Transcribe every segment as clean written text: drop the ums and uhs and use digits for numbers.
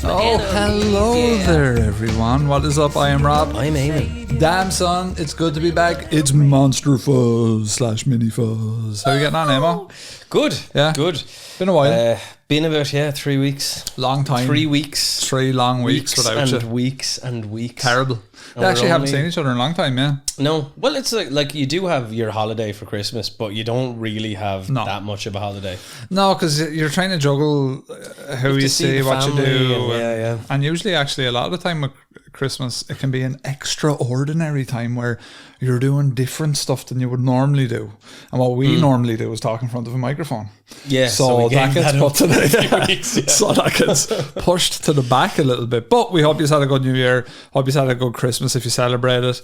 Oh, hello there, everyone. What is up? I am Rob. I'm Eamon. Damn, son, it's good to be back. It's Monster Fuzz / Mini Fuzz. How you getting on, Emma? Good. Yeah? Good. Been a while. Been about, 3 weeks. Long time. 3 weeks. 3 long weeks without you. Weeks and weeks. Terrible. We actually haven't seen each other in a long time, yeah. No. Well, it's like you do have your holiday for Christmas, but you don't really have that much of a holiday. No, because you're trying to juggle who you see, what you do. And usually, actually, a lot of the time with Christmas, it can be an extraordinary time where you're doing different stuff than you would normally do. And what we normally do is talk in front of a microphone. Yeah, so that gets put to the so that gets pushed to the back a little bit. But we hope you had a good New Year. Hope you had a good Christmas if you celebrate it.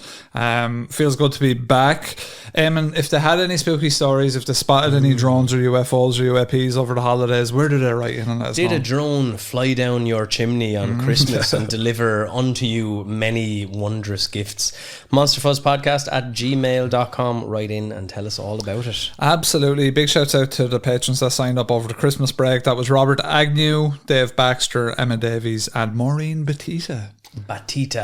Feels good to be back. And if they had any spooky stories, if they spotted any drones or UFOs or UAPs over the holidays, where did they write in on that? Did a drone fly down your chimney on Christmas and deliver unto you many wondrous gifts? monsterfuzzpodcast@gmail.com. Write in and tell us all about it. Absolutely. Big shouts out to the patrons that signed up over the Christmas break. That was Robert Agnew, Dave Baxter, Emma Davies, and Maureen Batista.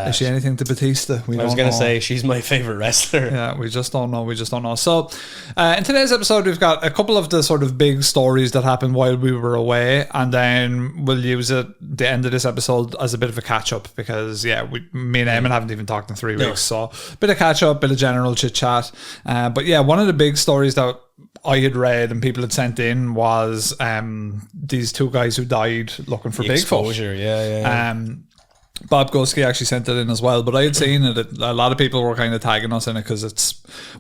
Is she anything to Batista? I was going to say she's my favourite wrestler. Yeah, we just don't know. So in today's episode, we've got a couple of the sort of big stories that happened while we were away, and then we'll use the end of this episode as a bit of a catch-up because, me and Eamon haven't even talked in 3 weeks. So a bit of catch-up, bit of general chit-chat. But yeah, one of the big stories that I had read and people had sent in was these two guys who died looking for Bigfoot. Exposure, yeah. Bob Gusky actually sent it in as well, but I had seen it. A lot of people were kind of tagging us in it because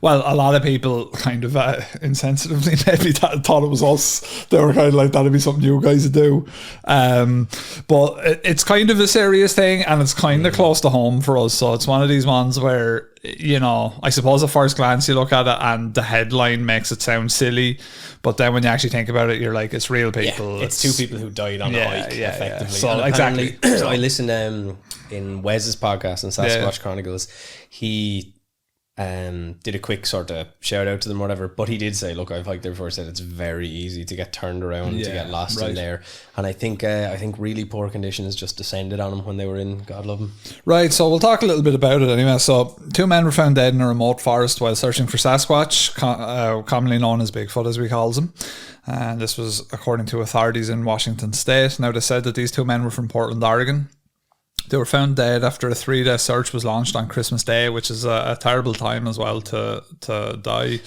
a lot of people kind of insensitively maybe thought it was us. They were kind of like, that'd be something you guys would do. But it's kind of a serious thing and it's kind of close to home for us. So it's one of these ones where, I suppose at first glance you look at it and the headline makes it sound silly, but then when you actually think about it, you're like, it's real people. It's two people who died on a hike, effectively. So exactly. So I listened in Wes's podcast, in Sasquatch Chronicles, he did a quick sort of shout out to them or whatever, but he did say, look, I've hiked there before. Said it's very easy to get turned around, to get lost in there, and I think really poor conditions just descended on them when they were in, God love them. Right, so we'll talk a little bit about it anyway. So 2 men were found dead in a remote forest while searching for Sasquatch, commonly known as Bigfoot as we calls him, and this was according to authorities in Washington State. Now they said that these 2 men were from Portland, Oregon. They were found dead after a 3-day search was launched on Christmas Day, which is a terrible time as well to die.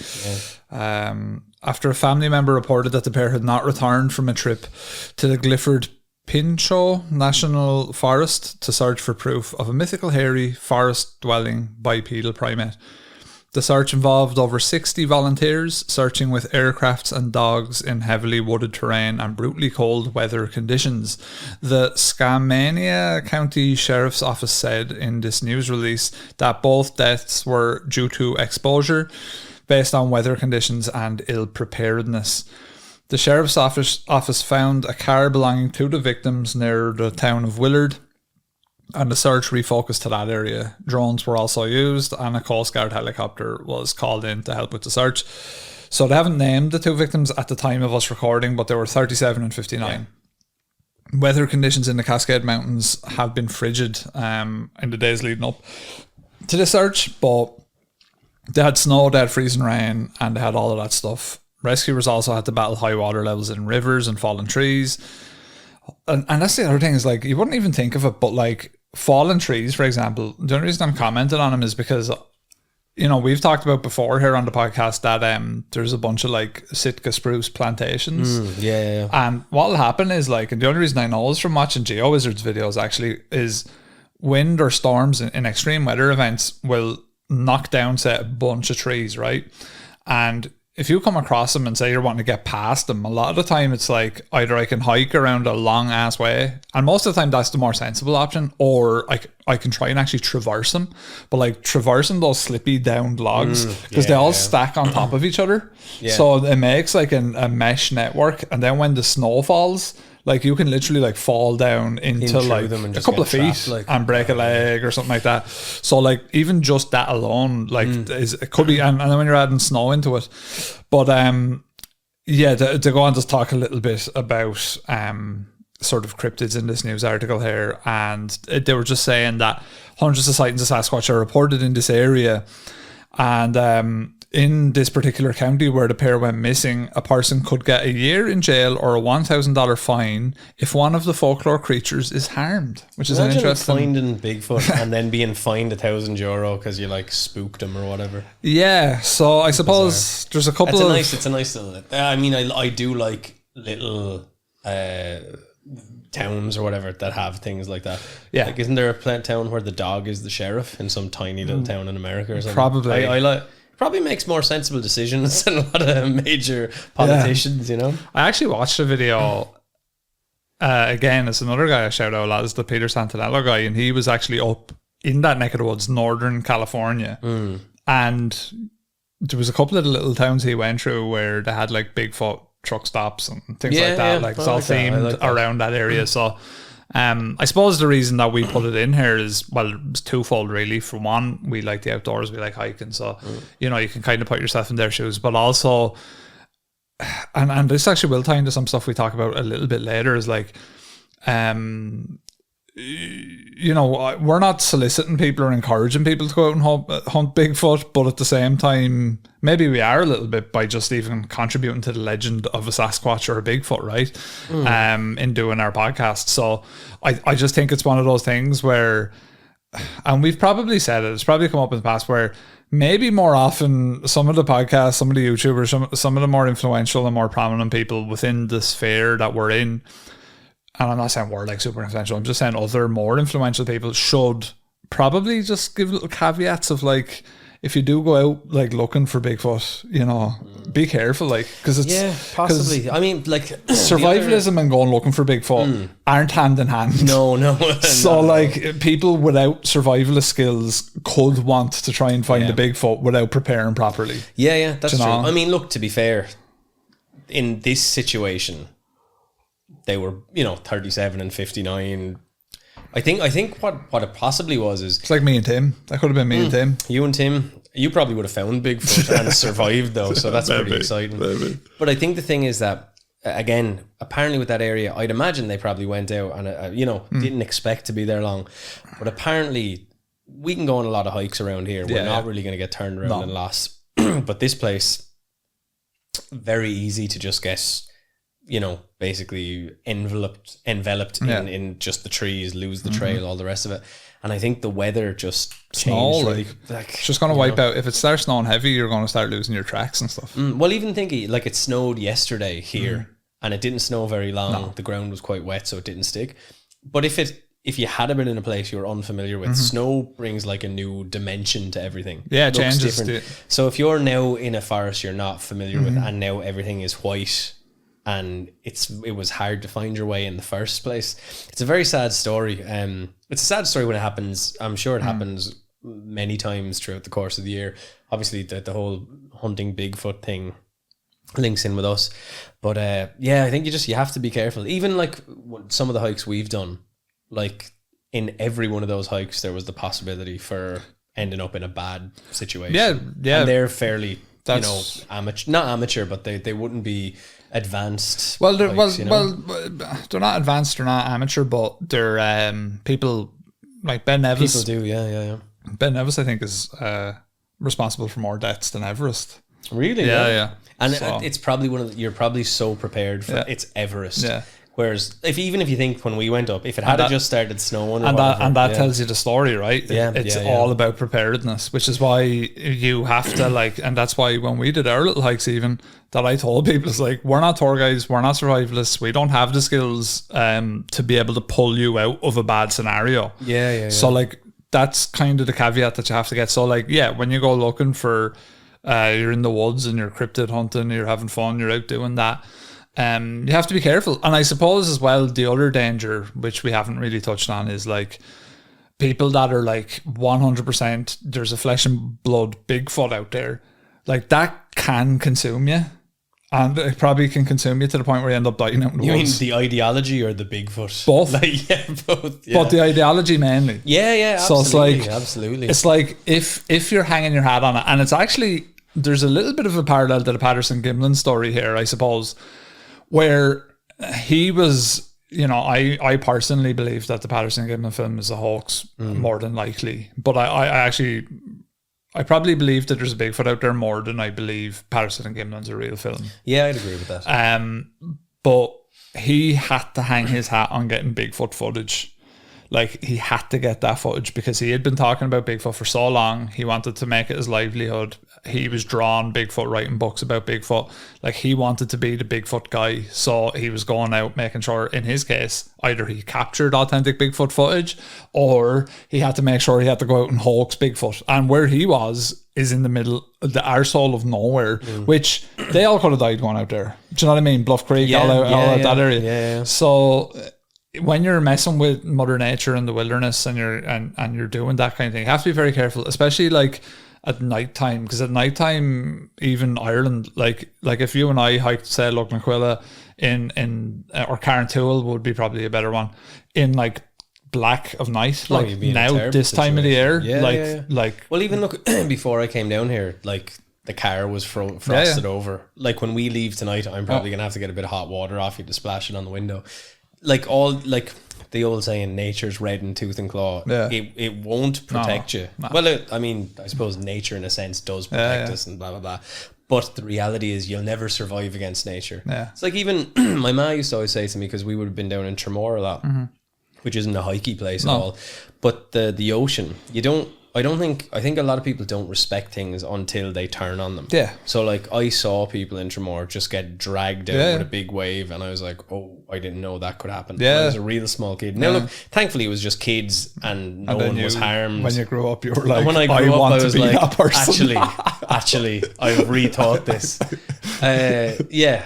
Yeah. After a family member reported that the pair had not returned from a trip to the Gifford Pinchot National Forest to search for proof of a mythical hairy forest-dwelling bipedal primate. The search involved over 60 volunteers searching with aircrafts and dogs in heavily wooded terrain and brutally cold weather conditions. The Skamania County Sheriff's Office said in this news release that both deaths were due to exposure based on weather conditions and ill preparedness. The Sheriff's Office found a car belonging to the victims near the town of Willard, and the search refocused to that area. Drones were also used and a Coast Guard helicopter was called in to help with the search. So they haven't named the 2 victims at the time of us recording, but they were 37 and 59. Yeah. Weather conditions in the Cascade Mountains have been frigid in the days leading up to the search, but they had snow, they had freezing rain, and they had all of that stuff. Rescuers also had to battle high water levels in rivers and fallen trees. And that's the other thing is, like, you wouldn't even think of it, but like fallen trees, for example, the only reason I'm commenting on them is because, we've talked about before here on the podcast that there's a bunch of like Sitka spruce plantations. And what'll happen is, like, and the only reason I know is from watching GeoWizards videos actually, is wind or storms in extreme weather events will knock down, say, a bunch of trees, right? And if you come across them and say you're wanting to get past them, a lot of the time it's like either I can hike around a long ass way, and most of the time that's the more sensible option, or I can try and actually traverse them. But like traversing those slippy downed logs, because they all stack on top of each other, so it makes like a mesh network, and then when the snow falls, like you can literally like fall down into like a couple of feet and break a leg or something like that. So like even just that alone, like it could be, and then when you're adding snow into it. But to go on to talk a little bit about sort of cryptids in this news article here, and they were just saying that hundreds of sightings of Sasquatch are reported in this area, and in this particular county where the pair went missing, a person could get a year in jail or a $1,000 fine if one of the folklore creatures is harmed, which is an interesting... finding Bigfoot and then being fined €1,000 because you like spooked him or whatever. Yeah, so I suppose there's a couple It's a nice little... I mean, I do like little towns or whatever that have things like that. Yeah. Like, isn't there a town where the dog is the sheriff in some tiny little town in America or something? Probably. I like... Probably makes more sensible decisions than a lot of major politicians, you know? I actually watched a video, again, it's another guy I shout out a lot, is the Peter Santinello guy, and he was actually up in that neck of the woods, Northern California, and there was a couple of the little towns he went through where they had like Bigfoot truck stops and things like that. Yeah, like it's all themed around that area. So I suppose the reason that we put it in here is, well, it's twofold really. For one, we like the outdoors, we like hiking, so you know, you can kind of put yourself in their shoes, but also, and this actually will tie into some stuff we talk about a little bit later, is like, you know, we're not soliciting people or encouraging people to go out and hunt Bigfoot, but at the same time, maybe we are a little bit by just even contributing to the legend of a Sasquatch or a Bigfoot, right? In doing our podcast. So I just think it's one of those things where, and we've probably said it, it's probably come up in the past, where maybe more often some of the podcasts, some of the YouTubers, some of the more influential and more prominent people within the sphere that we're in, and I'm not saying we're like super influential, I'm just saying other more influential people should probably just give little caveats of like, if you do go out like looking for Bigfoot, you know, be careful, like, because it's possibly. I mean, like survivalism and going looking for Bigfoot aren't hand in hand. No. So like people without survivalist skills could want to try and find a Bigfoot without preparing properly. Yeah, that's true. I mean, look, to be fair, in this situation, they were, you know, 37 and 59. I think what it possibly was is... It's like me and Tim. That could have been me and Tim. You and Tim, you probably would have found Bigfoot and survived though, so that's pretty exciting. Maybe. But I think the thing is that, again, apparently with that area, I'd imagine they probably went out and, you know, didn't expect to be there long. But apparently, we can go on a lot of hikes around here. We're not really going to get turned around and lost. But this place, very easy to just get... you know, basically enveloped in just the trees, lose the trail, all the rest of it. And I think the weather just changed. It's just going to wipe out. If it starts snowing heavy, you're going to start losing your tracks and stuff. Well, even thinking, like, it snowed yesterday here, and it didn't snow very long. No. The ground was quite wet, so it didn't stick. But if you had been in a place you were unfamiliar with, snow brings like a new dimension to everything. Yeah, it changes. Different. So if you're now in a forest you're not familiar with, and now everything is white, and it was hard to find your way in the first place. It's a very sad story. It's a sad story when it happens. I'm sure it happens many times throughout the course of the year. Obviously, the whole hunting Bigfoot thing links in with us. But yeah, I think you have to be careful. Even like some of the hikes we've done, like in every one of those hikes, there was the possibility for ending up in a bad situation. Yeah. And they're fairly, amateur, not amateur, but they wouldn't be advanced. Well, they're they're not advanced, they're not amateur, but they're people like Ben Nevis. People do, yeah. Ben Nevis, I think, is responsible for more deaths than Everest. Really? Yeah. And it's probably you're probably so prepared for it's Everest. Yeah. Whereas even if you think when we went up, if it had just started snowing, that tells you the story, right? Yeah, it's all about preparedness, which is why you have to and that's why when we did our little hikes, even that I told people, it's like, we're not tour guides, we're not survivalists, we don't have the skills to be able to pull you out of a bad scenario. Yeah. So like that's kind of the caveat that you have to get. So like when you go looking for, you're in the woods and you're cryptid hunting, you're having fun, you're out doing that. You have to be careful. And I suppose as well, the other danger, which we haven't really touched on, is like people that are like 100% there's a flesh and blood Bigfoot out there. Like that can consume you. And it probably can consume you to the point where you end up dying out in the woods. You mean the ideology or the Bigfoot? Both. Both. Yeah. But the ideology mainly. Yeah, absolutely. So absolutely. It's like if you're hanging your hat on it, and it's actually, there's a little bit of a parallel to the Patterson Gimlin story here, I suppose, where he was I personally believe that the Patterson Gimlin film is a hoax more than likely. But I probably believe that there's a Bigfoot out there more than I believe Patterson and Gimlin's a real film. Yeah, I'd agree with that. But he had to hang his hat on getting Bigfoot footage. Like, he had to get that footage because he had been talking about Bigfoot for so long. He wanted to make it his livelihood. He was drawing Bigfoot, writing books about Bigfoot. Like, he wanted to be the Bigfoot guy. So he was going out making sure, in his case, either he captured authentic Bigfoot footage or he had to make sure he had to go out and hoax Bigfoot. And where he was is in the middle, the arsehole of nowhere, which they all could have died going out there. Do you know what I mean? Bluff Creek, all out that area. Yeah. So when you're messing with Mother Nature in the wilderness and you're doing that kind of thing, you have to be very careful, especially like at nighttime, because at nighttime, even Ireland, like if you and I hiked, say, Loughnacquilla in or Carrantoul would be probably a better one, in like black of night, like now this time of the year, like well, even look, before I came down here, like the car was frosted over. Like when we leave tonight, I'm probably gonna have to get a bit of hot water off you to splash it on the window. Like the old saying, nature's red in tooth and claw. It won't protect you. No. Well, I mean, I suppose nature in a sense does protect us and blah blah blah. But the reality is, you'll never survive against nature. Yeah. It's like, even my ma used to always say to me, because we would have been down in Tremor a lot, which isn't a hikey place at all. But the ocean, I think a lot of people don't respect things until they turn on them. Yeah. So like, I saw people in Tremor just get dragged out with a big wave, and I was like, oh, I didn't know that could happen. Yeah. I was a real small kid. Now look, thankfully it was just kids and no one was harmed. When you grew up, you were like, when I grew up, I was like, actually, I've rethought this. Yeah.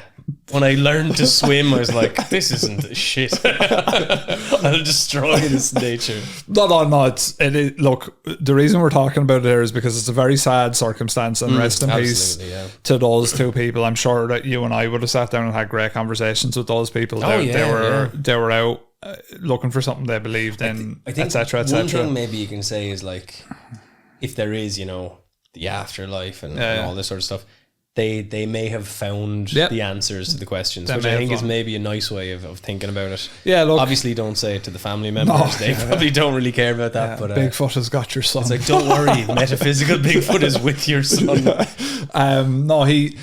When I learned to swim, I was like, this isn't shit. I'll destroy this nature. No. It is, look, the reason we're talking about it there is because it's a very sad circumstance, and rest in peace to those two people. I'm sure that you and I would have sat down and had great conversations with those people. They were out looking for something they believed in, etc. One thing maybe you can say is, like, if there is, the afterlife and all this sort of stuff, they may have found the answers to the questions, which I think is maybe a nice way of thinking about it. Yeah, look, obviously don't say it to the family members. They probably don't really care about that. But Bigfoot has got your son. It's like, don't worry, metaphysical Bigfoot is with your son. No, he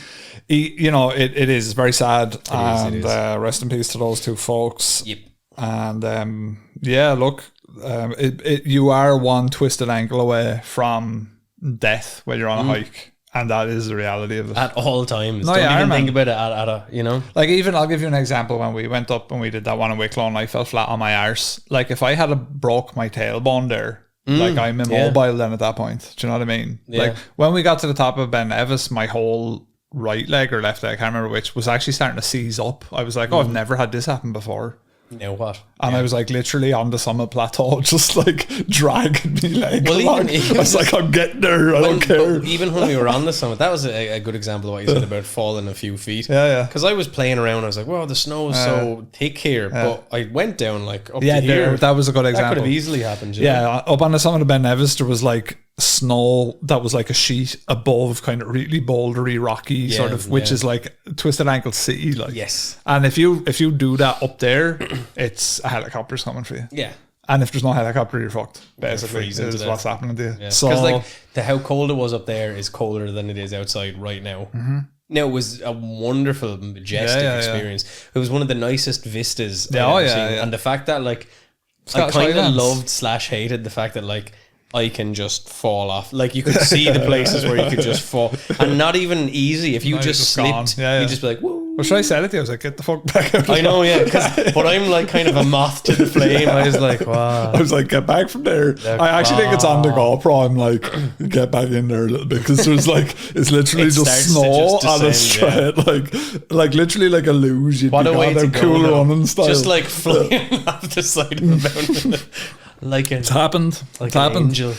it is very sad. It is. Rest in peace to those two folks. Yep. And look, you are one twisted ankle away from death when you're on a hike. And that is the reality of it. At all times. Don't even think about it Like, even, I'll give you an example. When we went up and we did that one in Wicklow and I fell flat on my arse. Like, if I had broke my tailbone there, like, I'm immobile then at that point. Do you know what I mean? Yeah. Like, when we got to the top of Ben Nevis, my whole right leg or left leg, I can't remember which, was actually starting to seize up. I was like, I've never had this happen before. Now what? And I was like literally on the summit plateau, just like dragging me leg along. I was like, I'm getting there, I don't care. Even when we were on the summit, that was a good example of what you said about falling a few feet. Yeah. Because I was playing around, I was like, well, the snow is so thick here. But I went down like up to here. That was a good example. That could have easily happened. Up on the summit of Ben Nevis, there was like snow that was like a sheet above, kind of really bouldery, rocky sort of, which is like Twisted Ankle City, like. Yes. And if you do that up there, it's a helicopter's coming for you. Yeah. And if there's no helicopter, you're fucked. Basically, is what's happening to you. Yeah. So, because like how cold it was up there is colder than it is outside right now. Now, it was a wonderful, majestic experience. It was one of the nicest vistas I've ever seen. And the fact that, like, I kind of loved / hated the fact that, like, I can just fall off. Like, you could see the places where you could just fall, and not even easy. If you just slipped, you'd just be like, whoa. Well, should I say it to you? I was like, get the fuck back out. I know, but I'm like kind of a moth to the flame. I was like, wow. I was like, get back from there. I actually think it's on the GoPro. I'm like, get back in there a little bit, because there's like, it's literally just snow on a straight, like literally like a luge. What a way to go. Cool running style. Just like flying off the side of the mountain. It's happened. Like an angel.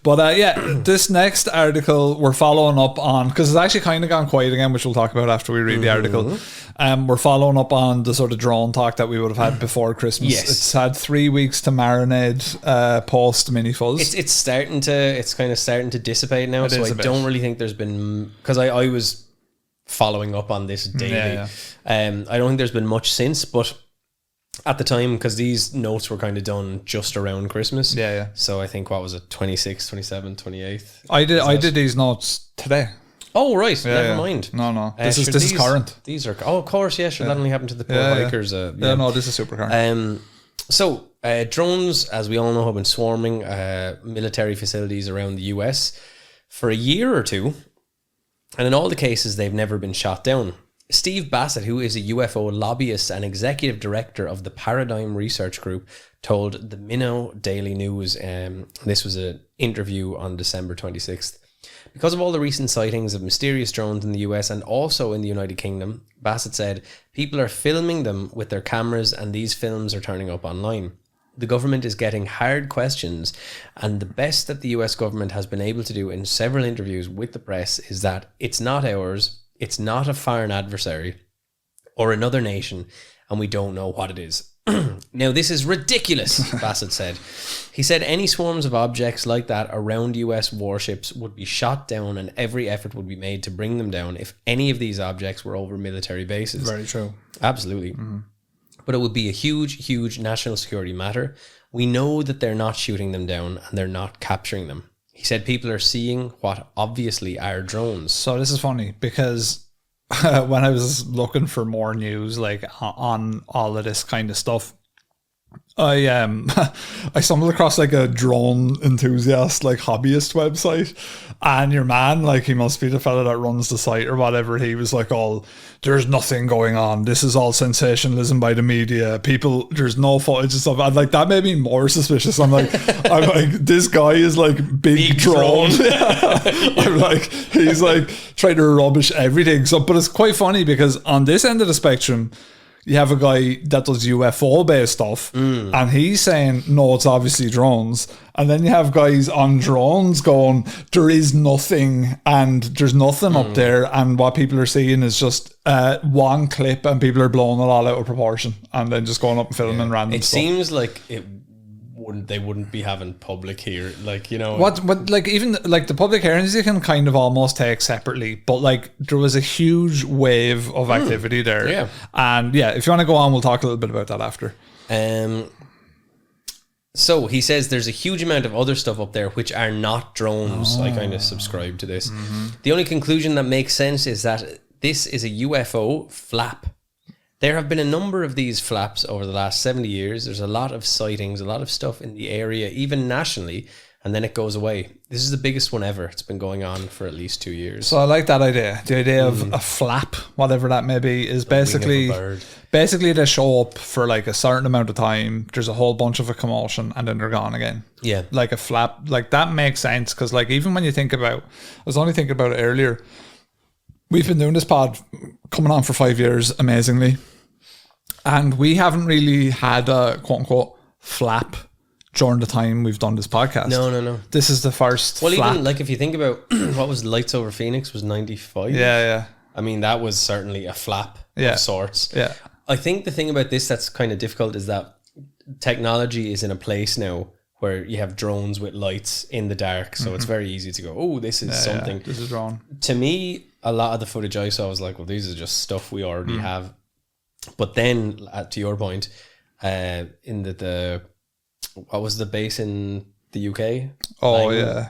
But this next article we're following up on, because it's actually kind of gone quiet again, which we'll talk about after we read the article. We're following up on the sort of drone talk that we would have had before Christmas. Yes. It's had 3 weeks to marinate post Mini Fuzz. It's kind of starting to dissipate now. So I don't really think there's been, because I was following up on this daily. I don't think there's been much since, but at the time, because these notes were kind of done just around Christmas. Yeah. So I think, what was it, 26th, 27th, 28th? I did these notes today. Oh, right. Never mind. No. This is current. These are, of course, yeah. Sure, that only happened to the poor hikers. No, this is super current. So drones, as we all know, have been swarming military facilities around the US for a year or two. And in all the cases, they've never been shot down. Steve Bassett, who is a UFO lobbyist and executive director of the Paradigm Research Group, told the Minnow Daily News, this was an interview on December 26th. Because of all the recent sightings of mysterious drones in the US and also in the United Kingdom, Bassett said, people are filming them with their cameras and these films are turning up online. The government is getting hard questions, and the best that the US government has been able to do in several interviews with the press is that it's not ours, it's not a foreign adversary or another nation, and we don't know what it is. Now, this is ridiculous, Bassett said. He said any swarms of objects like that around US warships would be shot down and every effort would be made to bring them down if any of these objects were over military bases. Very true. Absolutely. Mm-hmm. But it would be a huge, huge national security matter. We know that they're not shooting them down and they're not capturing them. He said people are seeing what obviously are drones. So this is funny because when I was looking for more news like on all of this kind of stuff, I stumbled across like a drone enthusiast like hobbyist website, and your man, like, he must be the fella that runs the site or whatever, he was like, all, there's nothing going on, this is all sensationalism by the media, people, there's no footage and stuff. And like, that made me more suspicious. I'm like, this guy is like big drone. I'm like, he's like trying to rubbish everything. So, but it's quite funny because on this end of the spectrum, you have a guy that does UFO based stuff, and he's saying, no, it's obviously drones. And then you have guys on drones going, there is nothing, and there's nothing up there. And what people are seeing is just one clip, and people are blowing it all out of proportion, and then just going up and filming random stuff. It seems like they wouldn't be having public here, like, you know, what like, even like the public hearings you can kind of almost take separately, but like there was a huge wave of activity there. And if you want to go on, we'll talk a little bit about that after. So he says there's a huge amount of other stuff up there which are not drones. I kind of subscribe to this. The only conclusion that makes sense is that this is a UFO flap. There have been a number of these flaps over the last 70 years. There's a lot of sightings, a lot of stuff in the area, even nationally, and then it goes away. This is the biggest one ever. It's been going on for at least 2 years. So I like that idea. The idea of a flap, whatever that may be, is basically they show up for like a certain amount of time. There's a whole bunch of a commotion, and then they're gone again. Yeah. Like a flap, like that makes sense, because like even when you think about, I was only thinking about it earlier, we've been doing this pod coming on for 5 years, amazingly. And we haven't really had a quote unquote flap during the time we've done this podcast. No. This is the first flap. Even like if you think about what was Lights Over Phoenix was 95. Yeah. I mean, that was certainly a flap of sorts. Yeah. I think the thing about this that's kind of difficult is that technology is in a place now where you have drones with lights in the dark. So it's very easy to go, oh, this is something. This is wrong. To me, a lot of the footage I saw was like, well, these are just stuff we already have. But then, to your point, in the what was the base in the UK?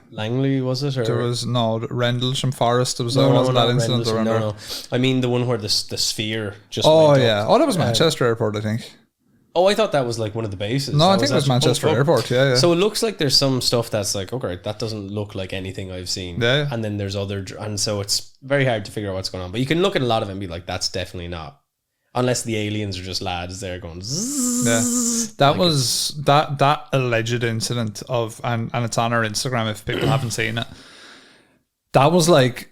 Langley, was it? Or? There was Rendlesham Forest. There was that incident. No. I mean the one where the sphere just. That was Manchester Airport, I think. Oh, I thought that was like one of the bases. No, I think it was Manchester Airport. Yeah. So it looks like there's some stuff that's like, okay, that doesn't look like anything I've seen. Yeah. And then there's and so it's very hard to figure out what's going on. But you can look at a lot of it and be like, that's definitely not. Unless the aliens are just lads there going zzz. Yeah. That was that alleged incident of, and it's on our Instagram if people haven't seen it. That was like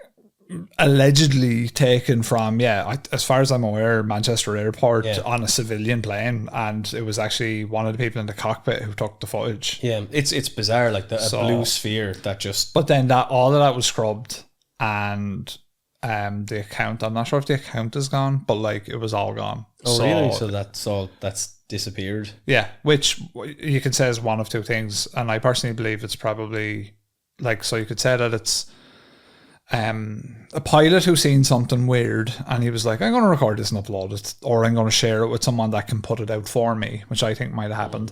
allegedly taken from, as far as I'm aware, Manchester Airport on a civilian plane, and it was actually one of the people in the cockpit who took the footage. Yeah, it's bizarre, like a blue sphere that just. But then all of that was scrubbed, and the account, I'm not sure if the account is gone, but like it was all gone. Oh, really? So that's disappeared. Yeah, which you could say is one of two things, and I personally believe it's probably like, so you could say that it's a pilot who seen something weird and he was like, I'm going to record this and upload it, or I'm going to share it with someone that can put it out for me, which I think might have happened.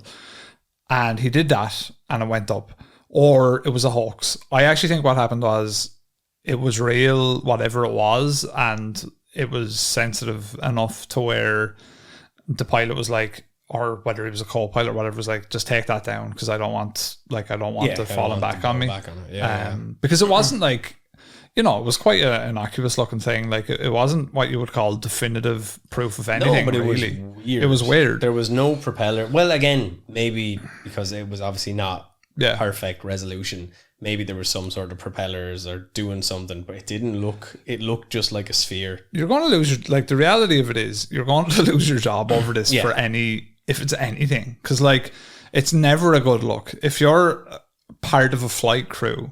And he did that and it went up. Or it was a hoax. I actually think what happened was it was real, whatever it was, and it was sensitive enough to where the pilot was like, or whether he was a co-pilot or whatever, was like, just take that down because I don't want it falling back on me. Because it wasn't like, you know, it was quite an innocuous looking thing. Like it wasn't what you would call definitive proof of anything. No, but it was weird. It was weird. There was no propeller. Well, again, maybe because it was obviously not perfect resolution. Maybe there was some sort of propellers or doing something, but it didn't look. It looked just like a sphere. You're going to lose your, like, the reality of it is you're going to lose your job over this for if it's anything, because like it's never a good look if you're part of a flight crew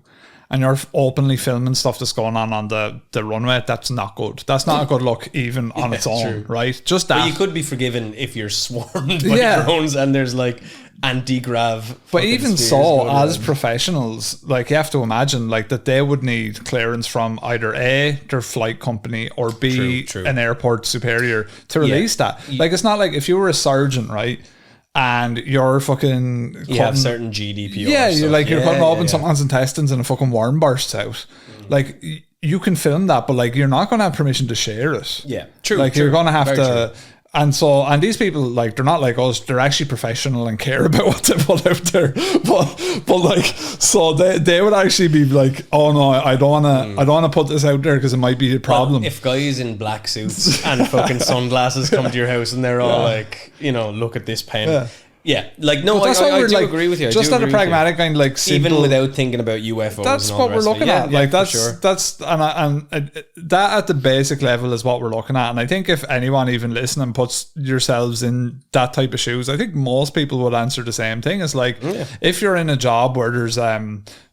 and you're openly filming stuff that's going on the runway. That's not good. That's not a good look even on its own, right? Just that. But you could be forgiven if you're swarmed by drones and there's like anti-grav. But even so, as professionals, like, you have to imagine like that they would need clearance from either A, their flight company, or B, an airport superior to release that. Like, it's not like if you were a sergeant, right, and you're fucking you have certain GDPR you're like you're cutting open someone's intestines and a fucking worm bursts out. Like, you can film that, but like you're not going to have permission to share it. Like, you're going to have to. And these people, like, they're not like us. They're actually professional and care about what they put out there. But like, so they would actually be like, oh no, I don't want to put this out there because it might be a problem. Well, if guys in black suits and fucking sunglasses come to your house and they're all like, you know, look at this pen. Like, no, I do agree with you. Just at a pragmatic kind, like, simple, even without thinking about UFOs. That's and what we're looking at. Like, that's sure. and that at the basic level is what we're looking at. And I think if anyone even listening puts yourselves in that type of shoes, I think most people would answer the same thing. It's like, if you're in a job where there's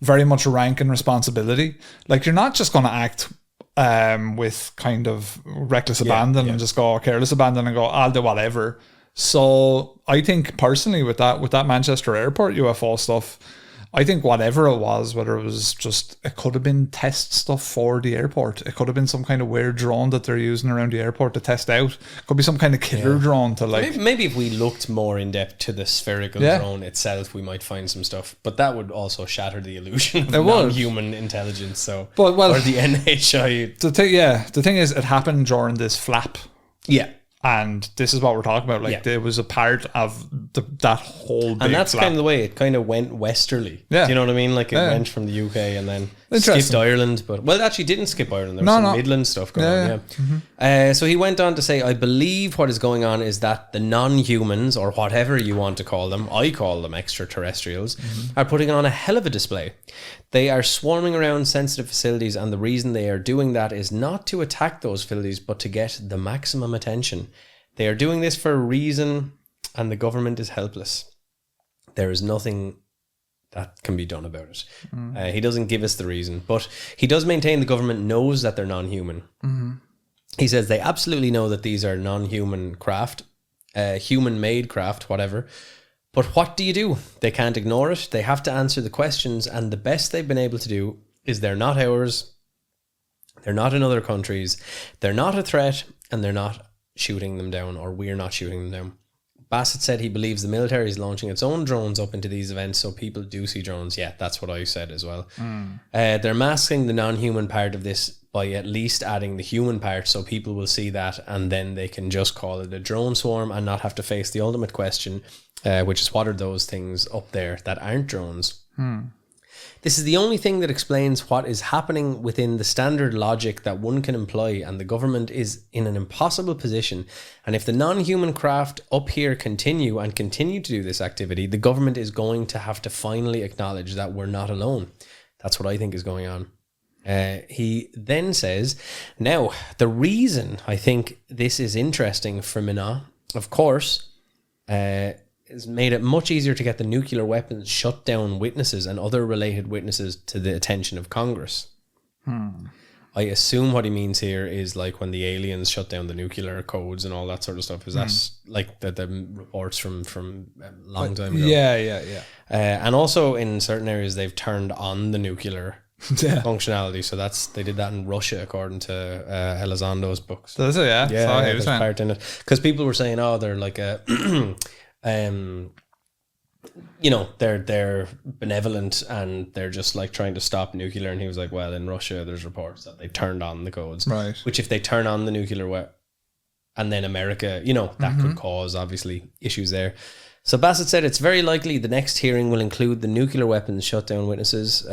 very much rank and responsibility, like, you're not just going to act with kind of reckless abandon and just go careless abandon and go, I'll do whatever. So I think personally with that Manchester Airport UFO stuff, I think whatever it was, whether it was just, it could have been test stuff for the airport. It could have been some kind of weird drone that they're using around the airport to test out. It could be some kind of killer drone to, like... Maybe if we looked more in depth to the spherical drone itself, we might find some stuff. But that would also shatter the illusion of non-human intelligence. So, or the NHI. The thing is, it happened during this flap. Yeah. And this is what we're talking about. Like, there was a part of that whole big and that's flap. kind of the way it kind of went westerly. Do you know what I mean? Like, it went from the UK and then skipped Ireland. But, well, it actually didn't skip Ireland. There was some Midland stuff going on. Mm-hmm. So he went on to say, I believe what is going on is that the non-humans, or whatever you want to call them, I call them extraterrestrials, are putting on a hell of a display. They are swarming around sensitive facilities, and the reason they are doing that is not to attack those facilities, but to get the maximum attention. They are doing this for a reason, and the government is helpless. There is nothing that can be done about it. He doesn't give us the reason, but he does maintain the government knows that they're non-human. He says they absolutely know that these are non-human craft, human-made craft, whatever. But what do? They can't ignore it. They have to answer the questions, and the best they've been able to do is they're not ours, they're not in other countries, they're not a threat, and they're not shooting them down, or we're not shooting them down. Bassett said he believes the military is launching its own drones up into these events, so people do see drones. Yeah, that's what I said as well. They're masking the non-human part of this by at least adding the human part, so people will see that, and then they can just call it a drone swarm and not have to face the ultimate question, which is, what are those things up there that aren't drones? This is the only thing that explains what is happening within the standard logic that one can employ, and the government is in an impossible position. And if the non-human craft up here continue to do this activity, the government is going to have to finally acknowledge that we're not alone. That's what I think is going on. He then says, now, the reason I think this is interesting for Minot, of course, has made it much easier to get the nuclear weapons shut down witnesses and other related witnesses to the attention of Congress. I assume what he means here is like when the aliens shut down the nuclear codes and all that sort of stuff. Is that like the reports from a long time ago? Yeah. And also in certain areas they've turned on the nuclear functionality. So they did that in Russia, according to Elizondo's books. Does it? Yeah. Yeah, he was there's part in it, because people were saying, oh, they're like a they're benevolent and they're just like trying to stop nuclear. And he was like, well, in Russia there's reports that they turned on the codes, right? Which if they turn on the nuclear and then America, that could cause obviously issues there. So Bassett said it's very likely the next hearing will include the nuclear weapons shutdown witnesses.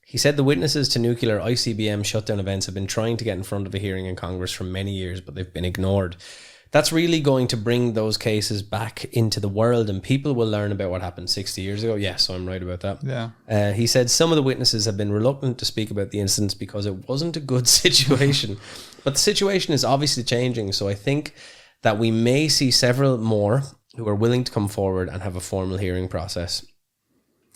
He said the witnesses to nuclear ICBM shutdown events have been trying to get in front of a hearing in Congress for many years, but they've been ignored. That's really going to bring those cases back into the world, and people will learn about what happened 60 years ago. Yes, so I'm right about that. Yeah. He said some of the witnesses have been reluctant to speak about the incidents because it wasn't a good situation. But the situation is obviously changing, so I think that we may see several more who are willing to come forward and have a formal hearing process.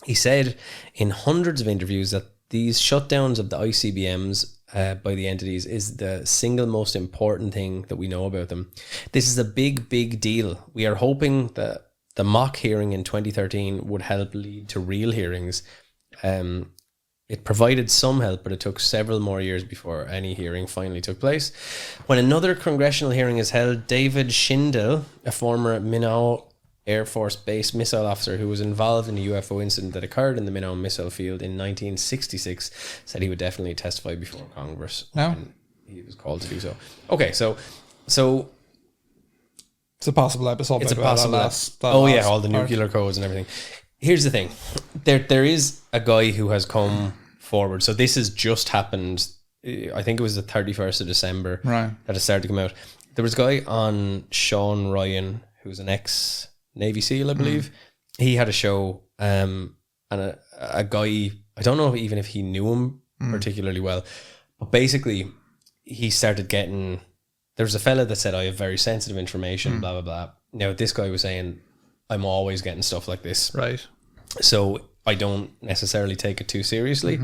He said in hundreds of interviews that these shutdowns of the ICBMs by the entities is the single most important thing that we know about them. This is a big, big deal. We are hoping that the mock hearing in 2013 would help lead to real hearings. It provided some help, but it took several more years before any hearing finally took place. When another congressional hearing is held, David Schindel, a former Minot Air Force Base missile officer who was involved in a UFO incident that occurred in the Minot missile field in 1966, said he would definitely testify before Congress. No. And he was called to do so. Okay, so it's a possible episode. It's a possible all the nuclear codes and everything. Here's the thing. There is a guy who has come forward. So this has just happened. I think it was the 31st of December that it started to come out. There was a guy on Sean Ryan, who's an ex-Navy SEAL, I believe. He had a show, and a guy, I don't know even if he knew him particularly well, but basically he started getting, there was a fella that said, I have very sensitive information, blah, blah, blah. Now this guy was saying, I'm always getting stuff like this. Right. So I don't necessarily take it too seriously.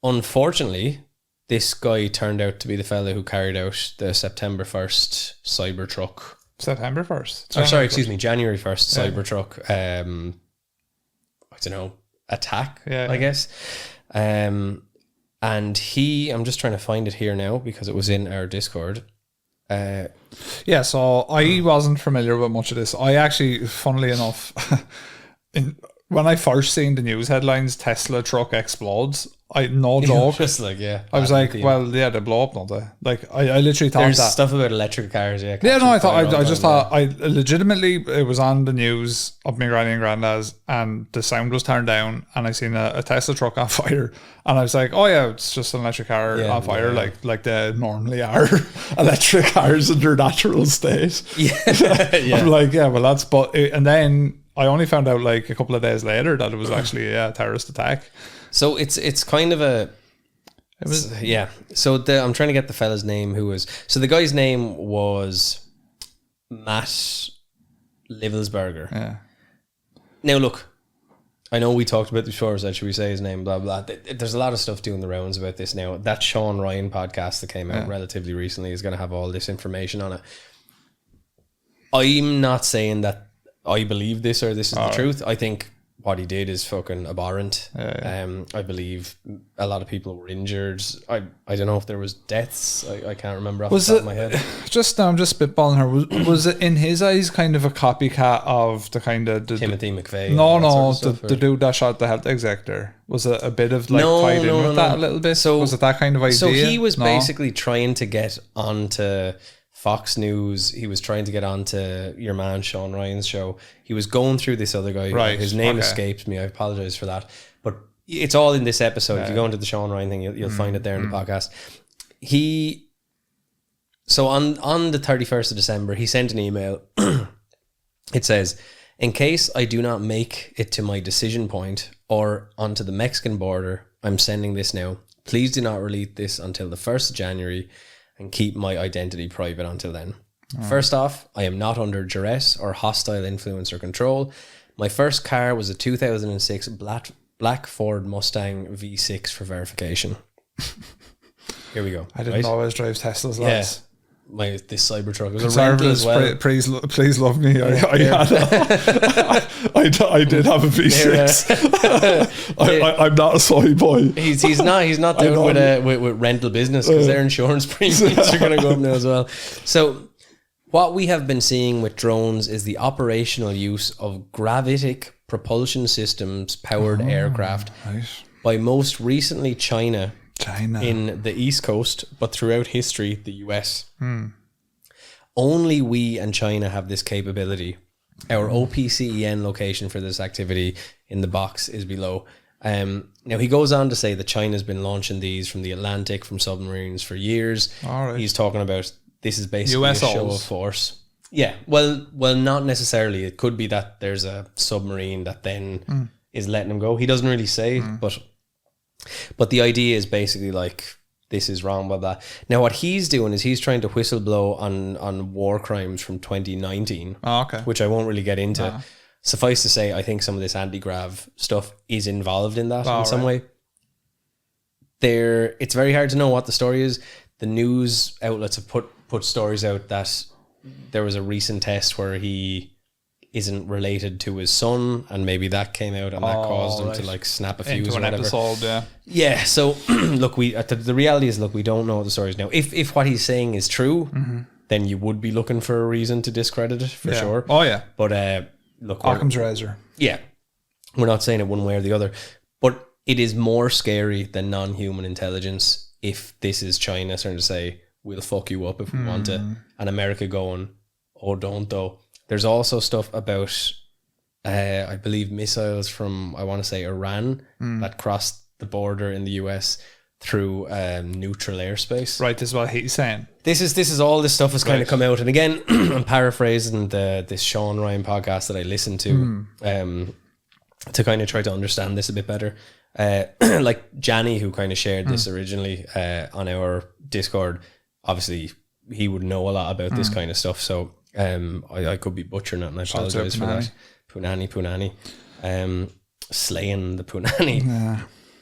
Unfortunately, this guy turned out to be the fella who carried out the September 1st Cybertruck. September 1st? January 1st Cybertruck, I don't know, attack, I guess. And I'm just trying to find it here now because it was in our Discord. So I wasn't familiar with much of this. I actually, funnily enough, when I first seen the news headlines, Tesla truck explodes, no joke. Just like, I was like, well, yeah, they blow up, don't they? Like, I literally thought there's that stuff about electric cars, I legitimately, it was on the news of my granny and granddad's, and the sound was turned down, and I seen a Tesla truck on fire, and I was like, oh yeah, it's just an electric car on fire, like they normally are electric cars in their natural state. I'm like, yeah, well, that's, and then I only found out like a couple of days later that it was actually a terrorist attack. So it's kind of a... It was, So I'm trying to get the fella's name who was... So the guy's name was Matt Livelsberger. Yeah. Now look, I know we talked about this before, so should we say his name, blah, blah. There's a lot of stuff doing the rounds about this now. That Sean Ryan podcast that came out relatively recently is going to have all this information on it. I'm not saying that I believe this or this is the truth. I think what he did is fucking abhorrent. I believe a lot of people were injured. I don't know if there was deaths. I can't remember off the top of my head. I'm just spitballing her. Was it in his eyes kind of a copycat of the kind of Timothy McVeigh? No, the dude that shot the health executive. Was it a bit of like tied in with that a little bit? So was it that kind of idea? So he was basically trying to get onto Fox News. He was trying to get onto your man Sean Ryan's show. He was going through this other guy. Right. His name escapes me. I apologize for that. But it's all in this episode. If you go into the Sean Ryan thing, you'll find it there in the podcast. So on the 31st of December, he sent an email. It says, in case I do not make it to my decision point or onto the Mexican border, I'm sending this now. Please do not release this until the 1st of January and keep my identity private until then. First off, I am not under duress or hostile influence or control. My first car was a 2006 black Ford Mustang V6 for verification. Here we go. I didn't always drive Teslas, lads. this Cybertruck. It was a rental as well. Please love me. I did have a V6. I'm not a soy boy. He's not doing with rental business because their insurance premiums are going to go up now as well. So what we have been seeing with drones is the operational use of gravitic propulsion systems powered aircraft by most recently China in the East Coast, but throughout history, the US. Only we and China have this capability. Our OPCEN location for this activity in the box is below. Now, he goes on to say that China's been launching these from the Atlantic, from submarines for years. He's talking about this is basically USOs. A show of force. Yeah, well, not necessarily. It could be that there's a submarine that then is letting him go. He doesn't really say, but the idea is basically like, this is wrong, blah, blah. Now, what he's doing is he's trying to whistleblow on war crimes from 2019, which I won't really get into. Suffice to say, I think some of this anti-grav stuff is involved in that in some way. It's very hard to know what the story is. The news outlets have put stories out that there was a recent test where he isn't related to his son, and maybe that came out and that caused him to like snap a fuse or whatever. Episode, yeah. So look, the reality is, look, we don't know what the story is now. If what he's saying is true, then you would be looking for a reason to discredit it for sure. Oh yeah. But look, Occam's razor. Yeah, we're not saying it one way or the other, but it is more scary than non-human intelligence if this is China starting to say, we'll fuck you up if we want to, and America going, oh, don't though. There's also stuff about, I believe, missiles from, I want to say, Iran that crossed the border in the US through neutral airspace. Right, this is what he's saying. This is all this stuff has kind of come out. And again, I'm paraphrasing this Sean Ryan podcast that I listened to kind of try to understand this a bit better. Like Janny, who kind of shared this originally on our Discord, obviously he would know a lot about this kind of stuff. So I could be butchering it, and I apologize for that. Punani. Slaying the Punani. Yeah.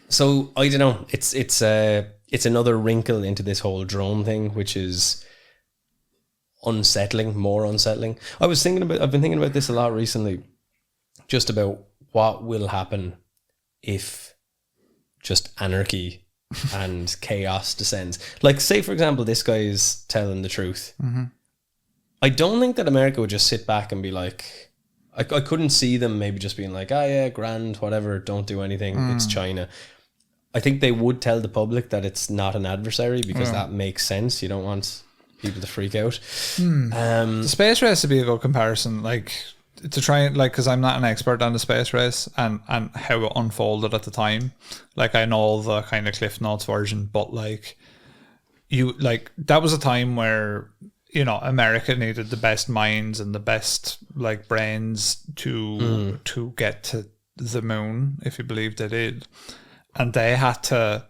So I don't know. It's another wrinkle into this whole drone thing, which is more unsettling. I've been thinking about this a lot recently, just about what will happen if just anarchy and chaos descends. Like, say for example, this guy is telling the truth. I don't think that America would just sit back and be like, I couldn't see them maybe just being like, yeah, grand, whatever, don't do anything, it's China. I think they would tell the public that it's not an adversary, because that makes sense. You don't want people to freak out. The space race would be a good comparison, like, to try and, like, because I'm not an expert on the space race and how it unfolded at the time. Like, I know the kind of Cliff Notes version, but like, that was a time where, you know, America needed the best minds and the best like brains to get to the moon, if you believe they did. And they had to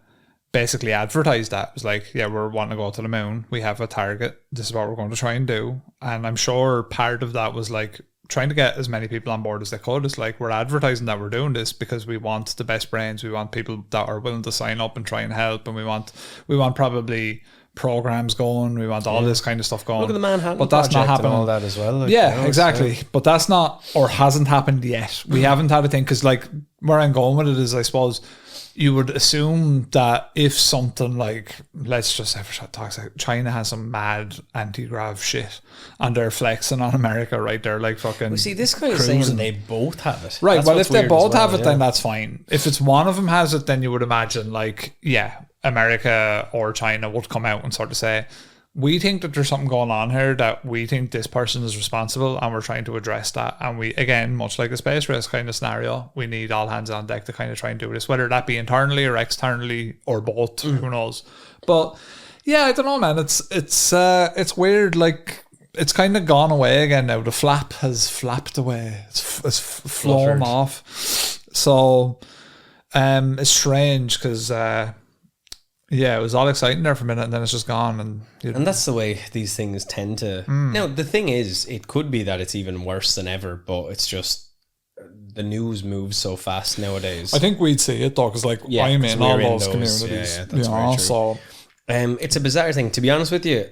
basically advertise that. It was like, yeah, we're wanting to go to the moon. We have a target. This is what we're going to try and do. And I'm sure part of that was like trying to get as many people on board as they could. It's like, we're advertising that we're doing this because we want the best brains. We want people that are willing to sign up and try and help. And we want probably programs going. We want all this kind of stuff going. Look at the Manhattan but that's not happening. And all that as well. Like, yeah, you know, exactly. But that's not, or hasn't happened yet. We haven't had a thing, because like where I'm going with it is, I suppose you would assume that if something like, let's just say for talks like China has some mad anti-grav shit and they're flexing on America, right? They're like fucking. Well, see, this guy is saying they both have it. Right. Well, if they both have it, then that's fine. If it's one of them has it, then you would imagine like, yeah, America or China would come out and sort of say, we think that there's something going on here, that we think this person is responsible, and we're trying to address that. And we, again, much like a space race kind of scenario, we need all hands on deck to kind of try and do this, whether that be internally or externally or both, who knows. But yeah, I don't know, man. It's weird. Like, it's kind of gone away again now. The flap has flapped away. It's flown off. So it's strange, because yeah, it was all exciting there for a minute, and then it's just gone. And that's the way these things tend to. Now, the thing is, it could be that it's even worse than ever, but it's just the news moves so fast nowadays. I think we'd see it though, because like I'm in all those communities. Yeah, that's very true. So it's a bizarre thing. To be honest with you,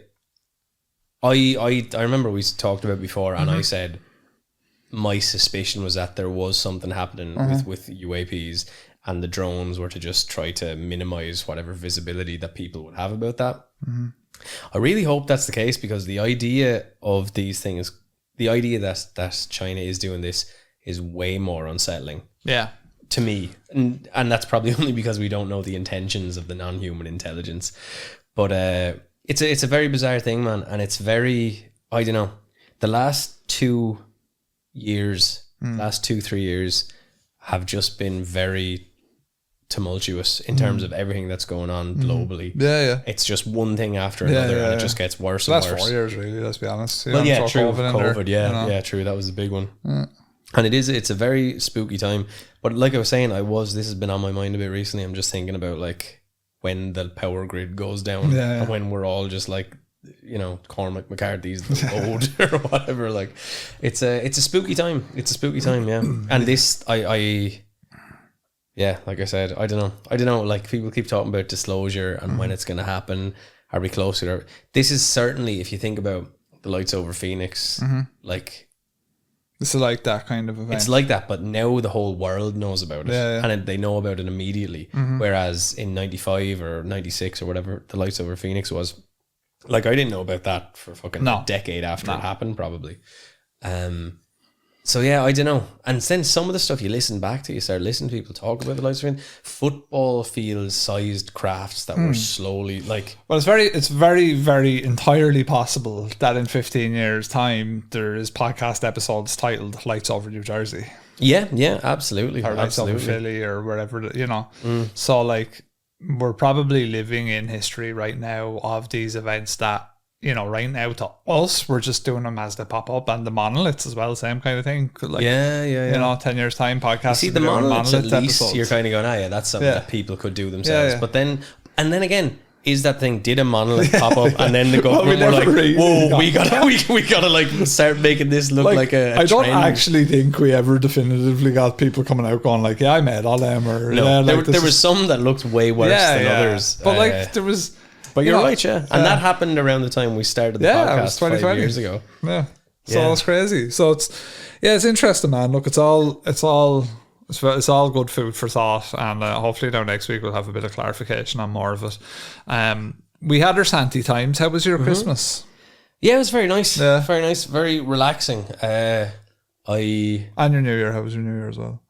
I remember we talked about before, and I said my suspicion was that there was something happening with UAPs, and the drones were to just try to minimize whatever visibility that people would have about that. I really hope that's the case, because the idea of these things, the idea that China is doing this, is way more unsettling. Yeah. To me, and that's probably only because we don't know the intentions of the non-human intelligence. But it's a very bizarre thing, man, and it's very, I don't know, the last 2 years, last 2-3 years have just been very tumultuous in terms of everything that's going on globally. Yeah. It's just one thing after another, and it just gets worse and worse. Last 4 years, really, let's be honest. Well, yeah, true. COVID, there, you know? Yeah, true. That was a big one. And it's a very spooky time. But like I was saying, this has been on my mind a bit recently. I'm just thinking about like when the power grid goes down, and when we're all just like, you know, Cormac McCarthy's the road or whatever. Like, it's a spooky time. It's a spooky time, yeah. And this, yeah, like I said, I don't know. Like, people keep talking about disclosure and when it's going to happen. Are we close to it? This is certainly, if you think about the lights over Phoenix, like, it's like that kind of event. It's like that, but now the whole world knows about it, and they know about it immediately. Whereas in 95 or 96 or whatever the lights over Phoenix was, like, I didn't know about that for fucking a decade after it happened, probably. So yeah, I don't know. And then some of the stuff you listen back to, you start listening to people talk about the lights over football field sized crafts that were slowly like. Well, it's very, very entirely possible that in 15 years' time there is podcast episodes titled "Lights Over New Jersey." Yeah, absolutely. Or Lights Over Philly, or wherever, you know. So like, we're probably living in history right now of these events that, you know, right now to us, we're just doing them as they pop up, and the monoliths as well, same kind of thing. Like, yeah. You know, 10 years time, podcast. See, the monoliths at least episodes. You're kind of going, that's something that people could do themselves. But then, and then again, is that thing, did a monolith pop up, and then the government were like, whoa, we gotta like start making this look like a I don't trend. actually think we ever definitively got people coming out going like, I made all them, or no, there was some that looked way worse than others. But like, there was. But you're right, and that happened around the time we started the podcast 5 years ago. Yeah, so it's crazy. So it's interesting, man. Look, it's all good food for thought, and hopefully now next week we'll have a bit of clarification on more of it. We had our Santy times. How was your Christmas? Yeah, it was very nice. Yeah. Very nice, very relaxing. And your New Year. How was your New Year as well?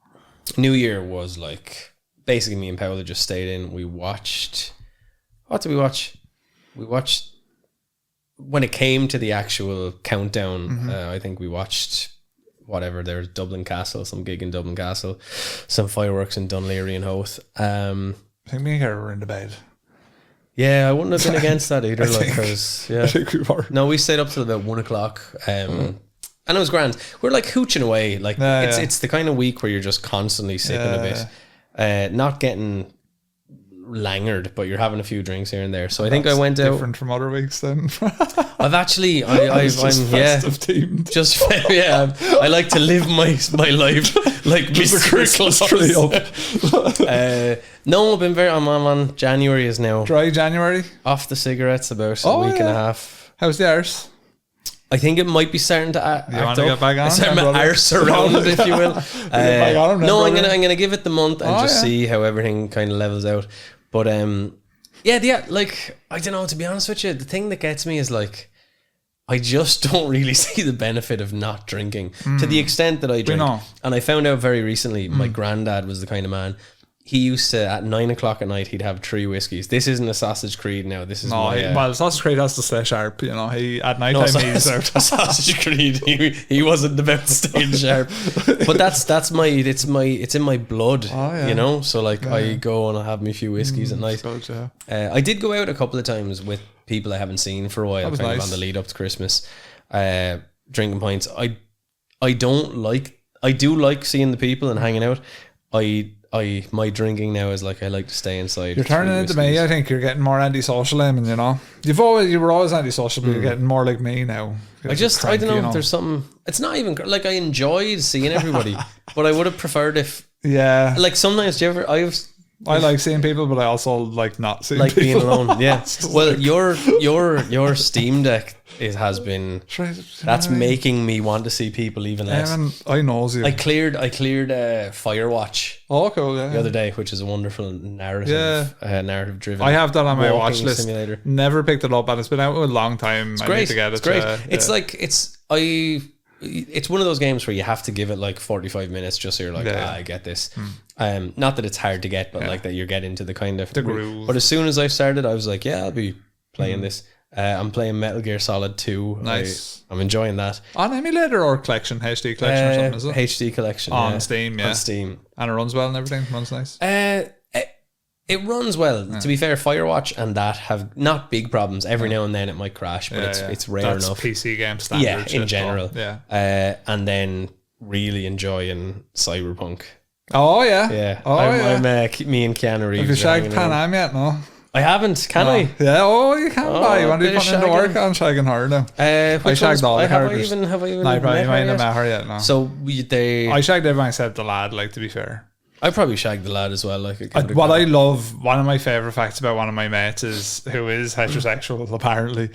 New Year was like basically me and Paola just stayed in. We watched. What did we watch? We watched, when it came to the actual countdown, I think we watched whatever. There was Dublin Castle, some gig in Dublin Castle, some fireworks in Dunleary and Howth. I think me and Gary were in the bed. Yeah, I wouldn't have been against that either. I think we were. No, we stayed up till about 1 o'clock. And it was grand. We're like hooching away. Like it's the kind of week where you're just constantly sipping a bit. Not getting langered, but you're having a few drinks here and there. So I think I went out different from other weeks then. I've actually I'm festive themed. Just I like to live my life like Mr. Claus. No, I'm on January is now. Dry January? Off the cigarettes about a week and a half. How's the arse? I think it might be starting to act up. Get back on? Start my arse around, if you will. No, I'm gonna give it the month and see how everything kind of levels out. But like, I don't know, to be honest with you, the thing that gets me is like, I just don't really see the benefit of not drinking to the extent that I drink. And I found out very recently, my granddad was the kind of man. He used to, at 9 o'clock at night, he'd have 3 whiskeys. This isn't a sausage creed now. This is well, sausage creed has to stay sharp. You know, he at night time he's out. Sausage creed. He wasn't about staying sharp. But it's in my blood. You know. So like, I go and I have me few whiskeys at night. I did go out a couple of times with people I haven't seen for a while, kind of on the lead up to Christmas, drinking pints. I do like seeing the people and hanging out. My drinking now is like, I like to stay inside. You're turning into me. I think you're getting more antisocial, Eamon, you know. You were always antisocial, but you're getting more like me now. I don't know, you know. There's something, it's not even like I enjoyed seeing everybody, but I would have preferred if like sometimes I like seeing people, but I also like not seeing like people. being alone. Yeah. Well, your Steam Deck has been that's making me want to see people even less. I know you. I cleared Firewatch. Oh, cool. Yeah. The other day, which is a wonderful narrative driven. I have that on my watch list. Simulator. Never picked it up, and it's been out a long time. It's I great. need to get it. It's great. It's one of those games where you have to give it like 45 minutes just so you're like, I get this. Not that it's hard to get, but like that you get into the kind of the groove. But as soon as I started, I was like, yeah, I'll be playing this. I'm playing Metal Gear Solid 2. Nice. I'm enjoying that. On emulator or collection, HD collection or something, is it? HD collection. On Steam, yeah. On Steam. And it runs well and everything? Runs nice? It runs well. To be fair, Firewatch and that have not big problems. Every now and then it might crash, but it's rare That's enough. PC game standard. Yeah, in general. And then really enjoying Cyberpunk. Oh, yeah. Yeah. I'm me and Keanu Reeves. Have you shagged Pan Am yet? No. I haven't. Can I? Yeah. Oh, you can buy. You want to be putting into work on shagging her now? I shagged all the characters. Have I even No, you probably might not met met her yet. No. So I shagged everyone except the lad. Like, to be fair. I probably shagged the lad as well. Like what I love, one of my favorite facts about one of my mates is who is heterosexual apparently,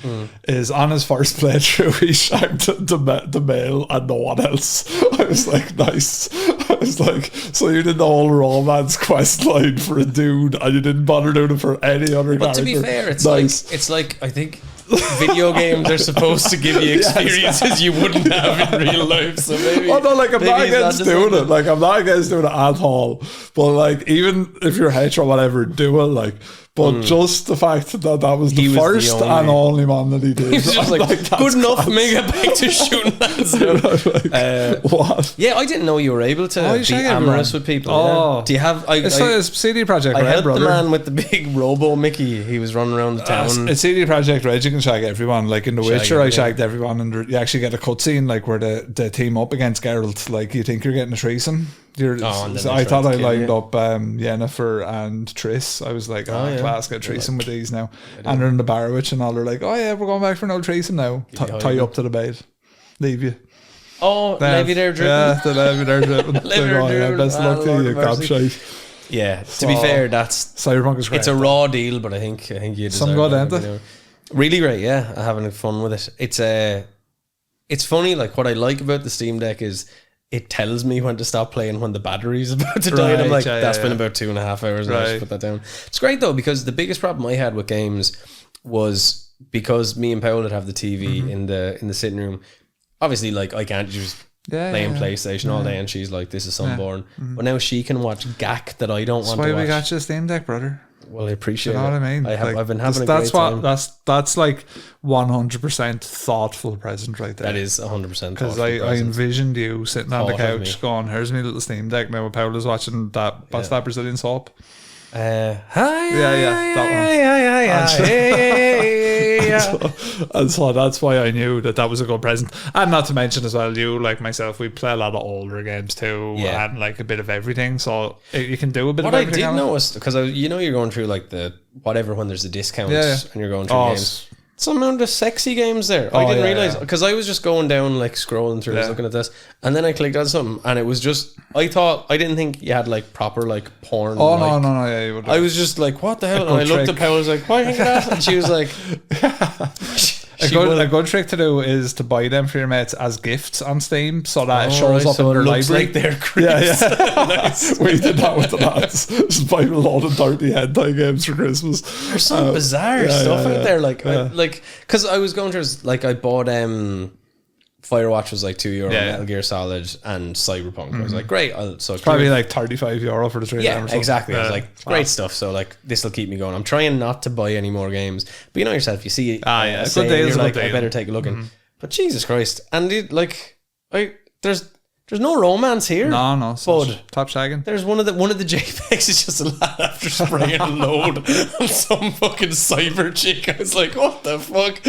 is on his first playthrough he shagged the male and no one else. I was like, nice. I was like, so you did the whole romance quest line for a dude and you didn't bother doing it for any other character. But to be fair, it's nice. like I think video games are supposed to give you experiences you wouldn't have in real life. So maybe. Oh no, like I'm not against doing it. Like I'm not against doing it at all. But like even if you're hetero, whatever, do it. Like, but just the fact that was the first and only one that he did. He was just like good enough. Make it back to shooting that. What? Yeah, I didn't know you were able to be amorous with people. Oh, do you have? It's CD Projekt Red, I helped brother. the man with the big Robo Mickey. He was running around the town. It's CD Projekt Red. You can shag everyone. Like in The Witcher, I shagged everyone, and you actually get a cutscene like where they team up against Geralt. Like you think you're getting a threesome. So I thought I lined up Yennefer and Triss. I was like, class, get a threesome with these now. And they're in the Barwich and all. They're like, oh yeah, we're going back for an old threesome now. Tie you up to the bed, leave you. Oh, maybe they're dripping. Yeah, they're dripping. Best luck to you, gobshite. Yeah, to be fair, that's Cyberpunk is great. It's a raw deal, but I think you deserve some good, ain't it? Really great, yeah. I'm having fun with it. It's funny. Like what I like about the Steam Deck is it tells me when to stop playing when the battery's about to die. And I'm like, that's been about 2.5 hours. I should put that down. It's great though, because the biggest problem I had with games was because me and Paul would have the TV in the sitting room. Obviously, like I can't just playing PlayStation all day, and she's like, "This is Sunborn." But now she can watch GAC that I don't want to watch. That's why we got you a Steam Deck, brother. Well, I appreciate it. You know what I mean? I've been having a great time. That's like 100% thoughtful present right there. That is 100%. Because I envisioned you sitting on the couch going, "Here's my little Steam Deck." Now Paul is watching that Brazilian soap. That one. And so that's why I knew that was a good present. And not to mention as well, you like myself, we play a lot of older games too, and like a bit of everything. So you can do a bit of everything. What I did notice, because you're going through like the whatever when there's a discount and you're going through games. Some amount of sexy games there. I didn't realize because I was just going down like scrolling through, looking at this, and then I clicked on something, and it was just I didn't think you had like proper like porn. Oh like, no, yeah, you would. I was just like, what the hell? And I looked at Paul, I was like, why hang that? And she was like, a good trick to do is to buy them for your mates as gifts on Steam, so that it shows up in their library. Like they're creeps. Nice. We did that with the lads. Just buy a lot of dirty hentai games for Christmas. There's some bizarre stuff out there, like because I was going through like I bought Firewatch was like €2, Metal Gear Solid and Cyberpunk. I was like, great. So probably like €35 for the 3 Yeah, exactly. I was like, great stuff. So like, this will keep me going. I'm trying not to buy any more games, but you know yourself. You see, good deal, you're like, I better take a look in. But Jesus Christ, and there's no romance here. No, but top shagging. There's one of the JPEGs is just a lad after spraying a load on some fucking cyber chick. I was like, what the fuck?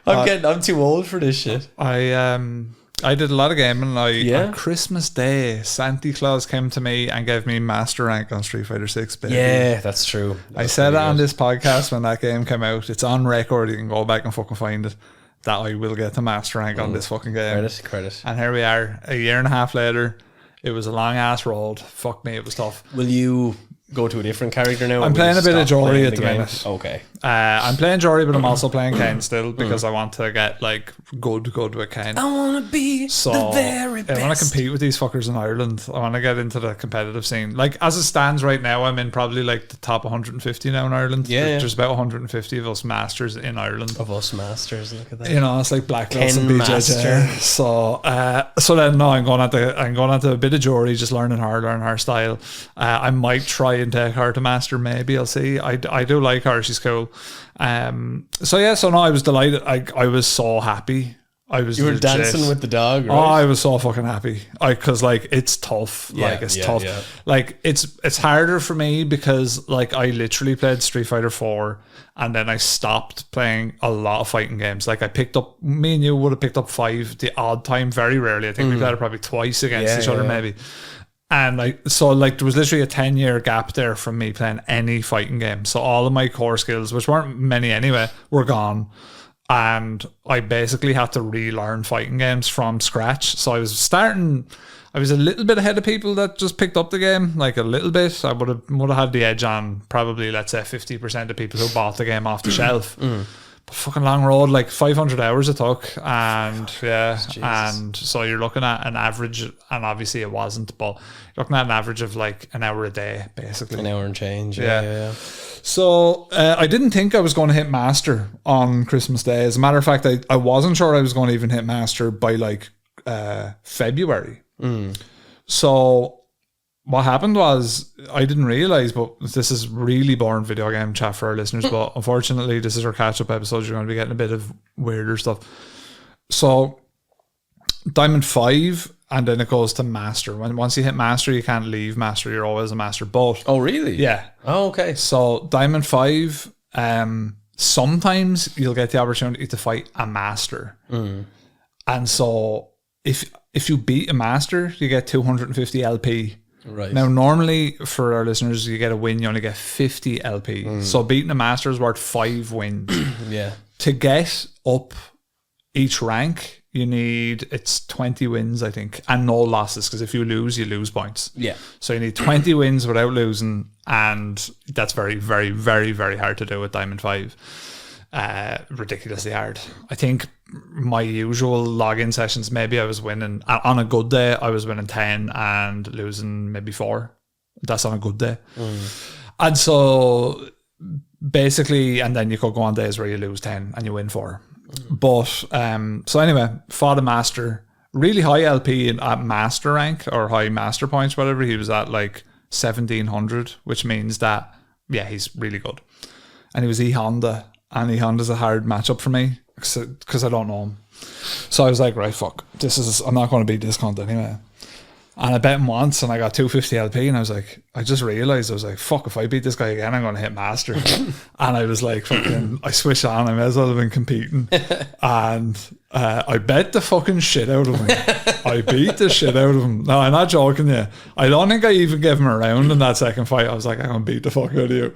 I'm too old for this shit. I did a lot of gaming. On Christmas Day, Santa Claus came to me and gave me master rank on Street Fighter 6. Baby. Yeah, that's true. I said it on this podcast when that game came out. It's on record. You can go back and fucking find it. That I will get the master rank on this fucking game. Credit. And here we are, a year and a half later. It was a long ass road. Fuck me, it was tough. Will you go to a different character now? I'm playing a bit of Jory at the minute. Okay. I'm playing Jory, but I'm also playing Ken still because I want to get like good with Ken. I want to be the very best. I want to compete with these fuckers in Ireland. I want to get into the competitive scene. Like as it stands right now, I'm in probably like the top 150 now in Ireland. There's about 150 of us masters in Ireland. Of us masters, look at that. You know, it's like black belts and BJJ. So then no, I'm going at a bit of Jory, just learning her style. I might try and take her to master. Maybe I'll see. I do like her. She's cool. So no, I was delighted. I was so happy. You were dancing with the dog, right? Oh, I was so fucking happy. Because like it's tough. Tough. Yeah. Like it's harder for me because like I literally played Street Fighter 4 and then I stopped playing a lot of fighting games. Like me and you would have picked up 5 the odd time, very rarely. I think we played it probably twice against each other maybe. And there was literally a 10-year gap there from me playing any fighting game. So all of my core skills, which weren't many anyway, were gone. And I basically had to relearn fighting games from scratch. So I was a little bit ahead of people that just picked up the game, like a little bit. I would have had the edge on probably, let's say, 50% of people who bought the game off the shelf. But fucking long road, like 500 hours it took. And and so you're looking at an average, and obviously it wasn't, but you're looking at an average of like an hour a day, basically. An hour and change, yeah. So I didn't think I was going to hit master on Christmas Day. As a matter of fact, I wasn't sure I was going to even hit master by like February. So what happened was I didn't realize, but this is really boring video game chat for our listeners, but unfortunately this is our catch-up episode. You're going to be getting a bit of weirder stuff. So Diamond 5, and then it goes to master. Once you hit master, you can't leave master. You're always a master. But oh, really? Yeah. Oh, okay. So Diamond 5, sometimes you'll get the opportunity to fight a master. And so if you beat a master, you get 250 LP. Right. Now, normally for our listeners, you get a win, you only get 50 LP. So beating a master is worth 5 wins. Yeah. To get up each rank, you need, it's 20 wins, I think, and no losses, because if you lose points. Yeah. So you need 20 wins without losing, and that's very, very, very, very hard to do with Diamond 5. Ridiculously hard. I think my usual login sessions, maybe I was winning, on a good day, I was winning 10 and losing maybe 4. That's on a good day. And so basically, and then you could go on days where you lose 10 and you win 4. But so anyway, fought a master, really high LP at master rank or high master points, whatever. He was at like 1700, which means that he's really good. And he was E-Honda, and E-Honda's a hard matchup for me because I don't know him. So I was like, right, fuck, I'm not going to beat this cunt anyway. And I bet him once and I got 250 LP, and I just realised, I was like, fuck, if I beat this guy again, I'm going to hit master. And I was like, fucking, I switched on, I may as well have been competing. And I bet the fucking shit out of him. I beat the shit out of him. No, I'm not joking you. I don't think I even gave him a round in that second fight. I was like, I'm going to beat the fuck out of you.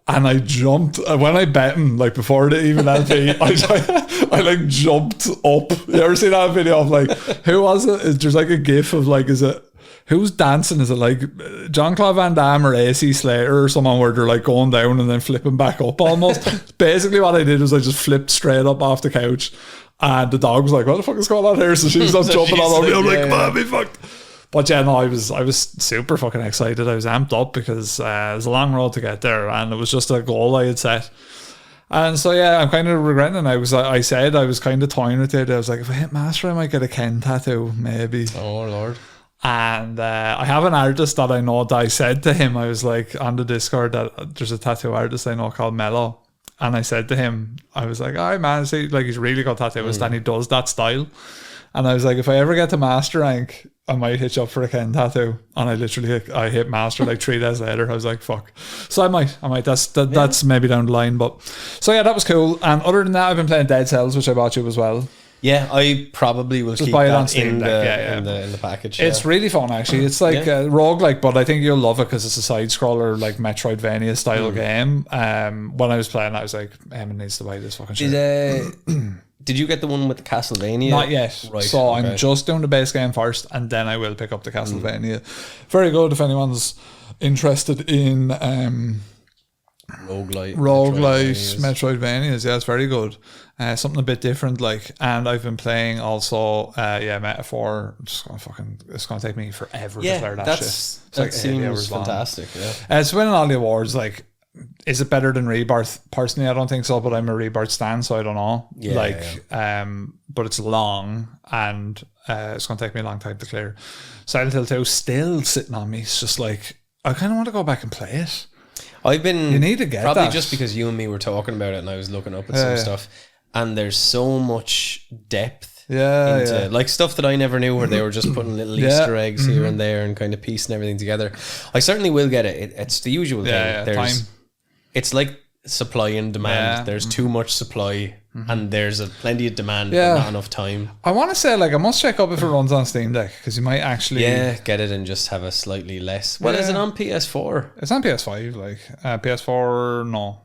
And I jumped, when I bet him, like before the even LP, I like jumped up. You ever see that video of like, who was it? There's like a gif of like, who's dancing? Is it like Jean-Claude Van Damme or AC Slater or someone where they're like going down and then flipping back up almost? Basically what I did was I just flipped straight up off the couch, and the dog was like, what the fuck is going on here? So she was up jumping all over me. I'm like, man, be fucked. But yeah, no, I was super fucking excited. I was amped up because it was a long road to get there, and it was just a goal I had set. And so yeah, I'm kind of regretting. I said I was kind of toying with it. I was like, if I hit master, I might get a Ken tattoo, maybe. Oh Lord. And I have an artist that I know that I said to him, I was like on the Discord that there's a tattoo artist I know called Mello. And I said to him, I was like, all right, man, see, like he's really good tattooist and he does that style. And I was like, if I ever get to master rank, I might hit you up for a Ken tattoo. And I hit master like 3 days later. I was like, fuck. So I might. That's maybe down the line. But so yeah, that was cool. And other than that, I've been playing Dead Cells, which I bought you as well. Yeah, I probably will just keep buy it on Steam in the package. It's really fun, actually. It's like a roguelike, but I think you'll love it because it's a side-scroller, like Metroidvania style game. When I was playing, I was like, Eamon needs to buy this fucking shit. Did you get the one with the Castlevania? Not yet. Right. So okay. I'm just doing the base game first, and then I will pick up the Castlevania. Very good if anyone's interested in roguelite Metroidvanias. Yeah, it's very good. Something a bit different, like, and I've been playing also Metaphor. It's gonna take me forever to clear that shit. It's that like seems fantastic. Yeah. It's winning all the awards. Like, is it better than Rebirth? Personally, I don't think so, but I'm a Rebirth stan, so I don't know. But it's long, and it's gonna take me a long time to clear. Silent Hill 2 still sitting on me. It's just like, I kind of want to go back and play it. You need to get probably that. Just because you and me were talking about it, and I was looking up at some stuff, and there's so much depth into like stuff that I never knew, where they were just putting little Easter eggs here and there and kind of piecing everything together. I certainly will get it. It's the usual thing. There's time. It's like supply and demand. There's too much supply and there's plenty of demand, but not enough time. I want to say, like, I must check up if it runs on Steam Deck, because you might actually get it and just have a slightly less. Well, is it on PS4? It's on PS5. Like PS4, no.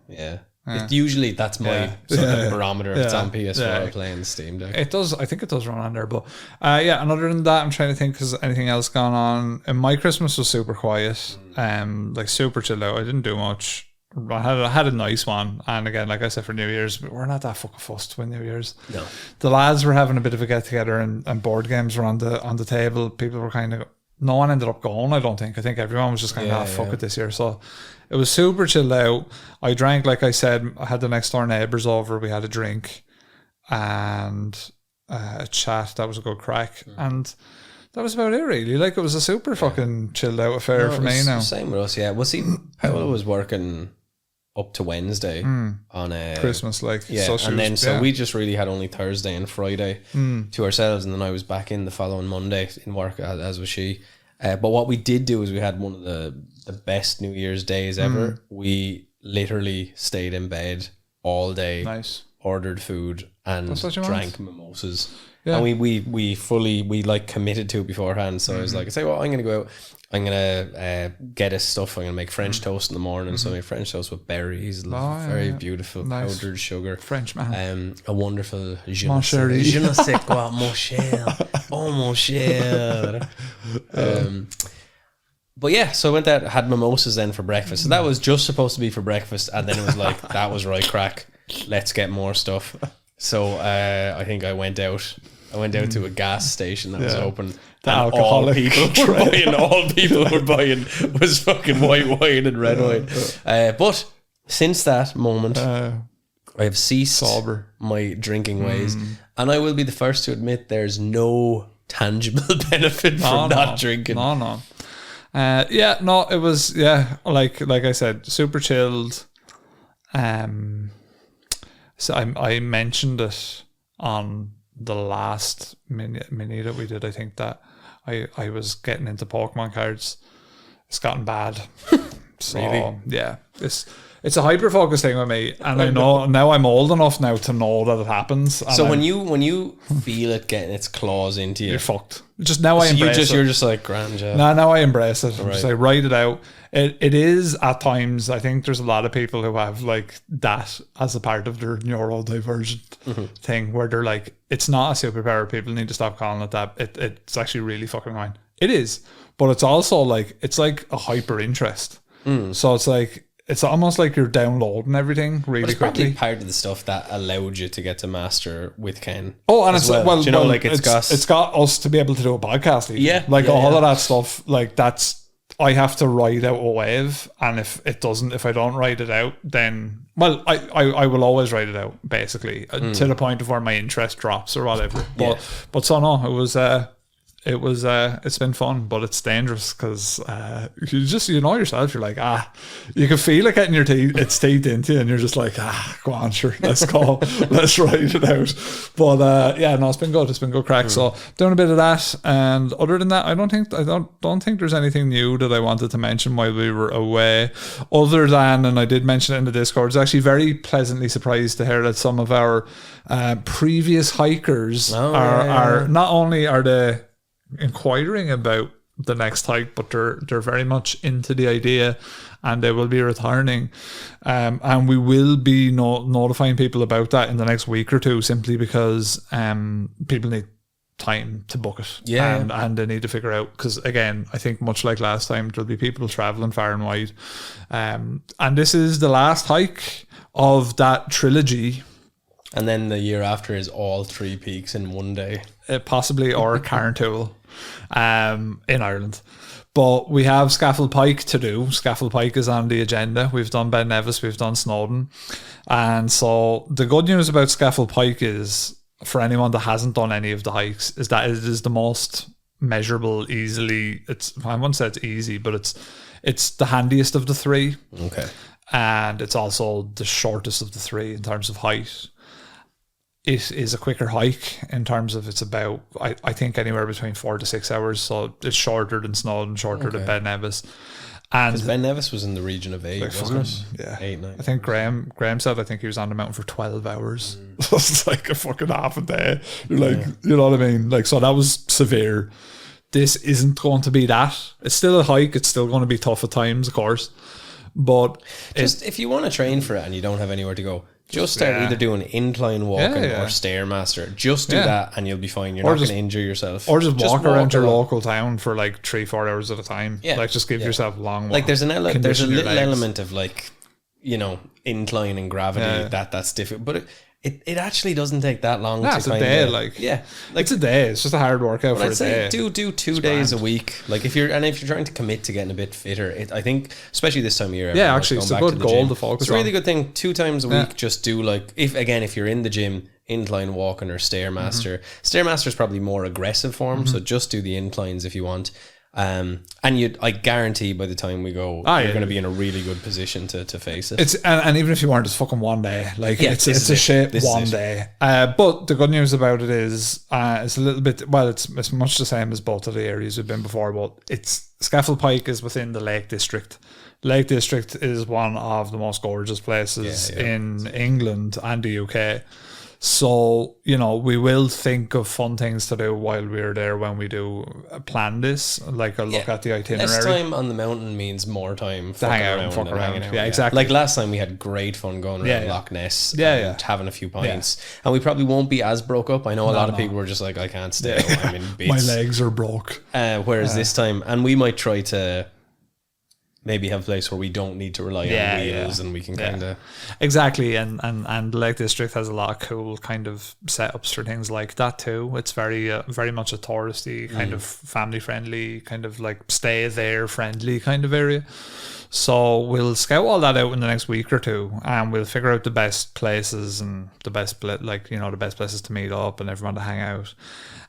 Usually that's my sort of barometer. If it's on PS4, playing Steam Deck. It does. I think it does run on there. But and other than that, I'm trying to think, because anything else gone on. And my Christmas was super quiet. Like super chilled out. I didn't do much. I had a nice one, and again, like I said, for New Year's, we're not that fucking fussed with New Year's. No, the lads were having a bit of a get together, and board games were on the table. People were kind of, no one ended up going. I don't think. I think everyone was just kind of fuck it this year. So it was super chilled out. I drank, like I said, I had the next door neighbours over. We had a drink and a chat. That was a good crack, and that was about it, really. Like, it was a super fucking chilled out affair for me now. Same with us, yeah. Well, see, Paolo was working up to Wednesday on Christmas, like, so we just really had only Thursday and Friday to ourselves, and then I was back in the following Monday in work, as was she. But what we did do is we had one of the best New Year's days ever. We literally stayed in bed all day, ordered food, and drank mimosas. Yeah. And we fully like committed to it beforehand. So I was like, I say, well, I'm gonna go out. I'm gonna get us stuff. I'm gonna make French toast in the morning. So I make French toast with berries, very beautiful powdered sugar. French man. A wonderful je ne sais quoi, mon cher. Oh mon cher. But yeah, so I went out, had mimosas then for breakfast. So that was just supposed to be for breakfast, and then it was like, that was right crack. Let's get more stuff. So I think I went out to a gas station that was open. And all people were buying was fucking white wine and red wine. But since that moment, I have ceased my drinking ways, and I will be the first to admit there's no tangible benefit from not drinking. No. It was like I said, super chilled. So I mentioned it on the last mini that we did. I think that I was getting into Pokemon cards. It's gotten bad. So really? Yeah, it's a hyper focus thing with me, and I know now I'm old enough now to know that it happens. So when you feel it getting its claws into you, you're fucked. Just now I embrace it. You're just like, grand job. Now I embrace it. Right. Just like, write it out. It is at times. I think there's a lot of people who have like that as a part of their neurodivergent thing, where they're like, it's not a superpower. People need to stop calling it that. It's actually really fucking annoying. It is, but it's also like, it's like a hyper interest. So it's like, it's almost like you're downloading everything really quickly. Probably part of the stuff that allowed you to get to master with Ken. Oh, and it's well. You know, like it's got us to be able to do a podcast. Even. All of that stuff. Like, that's, I have to write out a wave, and if I don't write it out, then I will always write it out, basically, to the point of where my interest drops or whatever. But so no, it's been fun, but it's dangerous, because you know yourself, you're like, you can feel it getting its teeth into you, and you're just like, go on, sure, let's go. Let's write it out. But it's been good crack. So doing a bit of that, and other than that, I don't think there's anything new that I wanted to mention while we were away, other than, and I did mention it in the Discord, I was actually very pleasantly surprised to hear that some of our previous hikers are not only are they inquiring about the next hike, but they're very much into the idea, and they will be returning. And we will be notifying people about that in the next week or two, simply because people need time to book it. And they need to figure out, because again, I think much like last time, there'll be people traveling far and wide. And this is the last hike of that trilogy. And then the year after is all 3 peaks in one day. Possibly, or Carntool in Ireland. But we have Scafell Pike to do. Scafell Pike is on the agenda. We've done Ben Nevis, we've done Snowdon. And so the good news about Scafell Pike is, for anyone that hasn't done any of the hikes, is that it is the most measurable, easily. I wouldn't say it's easy, but it's the handiest of the 3. Okay. And it's also the shortest of the 3 in terms of height. It is a quicker hike in terms of it's about, I think, anywhere between 4 to 6 hours. So it's shorter than Snowdon, shorter than Ben Nevis. And Ben Nevis was in the region of 8, wasn't it? Yeah. 8, 9. I think Graham said, I think he was on the mountain for 12 hours. So it's like a fucking half a day. You're like, you know what I mean? Like, so that was severe. This isn't going to be that. It's still a hike. It's still going to be tough at times, of course. But just if you want to train for it and you don't have anywhere to go, just start either doing incline walking or Stairmaster. Just do that and you'll be fine. You're not going to injure yourself. Or just walk around your local town for like 3-4 hours at a time. Yeah. Like, just give yourself a long walk. Like, there's a little element of, like, you know, incline and gravity that's difficult. But it actually doesn't take that long. It's a day. It's a day. It's just a hard workout for a day. Do 2 days a week. Like, if you're trying to commit to getting a bit fitter, I think, especially this time of year. Yeah, actually, it's a good goal to focus on. It's a really good thing. 2 times a week, just do, like, if you're in the gym, incline walking or Stairmaster. Stairmaster is probably more aggressive form, so just do the inclines if you want. And I guarantee by the time we go, you're going to be in a really good position to face it. And even if you weren't, it's fucking one day. Like, it's a shit one day. But the good news about it is, it's a little bit, well, it's much the same as both of the areas we've been before, but Scafell Pike is within the Lake District. Lake District is one of the most gorgeous places in England and the UK. So, you know, we will think of fun things to do while we're there when we do plan this, like a look at the itinerary. Less time on the mountain means more time to hang out and fuck around. Yeah, exactly. Like last time we had great fun going around Loch Ness and having a few pints. And we probably won't be as broke up. I know a lot of people were just like, I can't stay. I'm in bits. My legs are broke. Whereas this time, and we might try to maybe have a place where we don't need to rely on wheels and we can kind of... Exactly, and the Lake District has a lot of cool kind of setups for things like that too. It's very much a touristy, kind of family-friendly, kind of like stay there friendly kind of area. So we'll scout all that out in the next week or two, and we'll figure out the best places and the best places to meet up and everyone to hang out.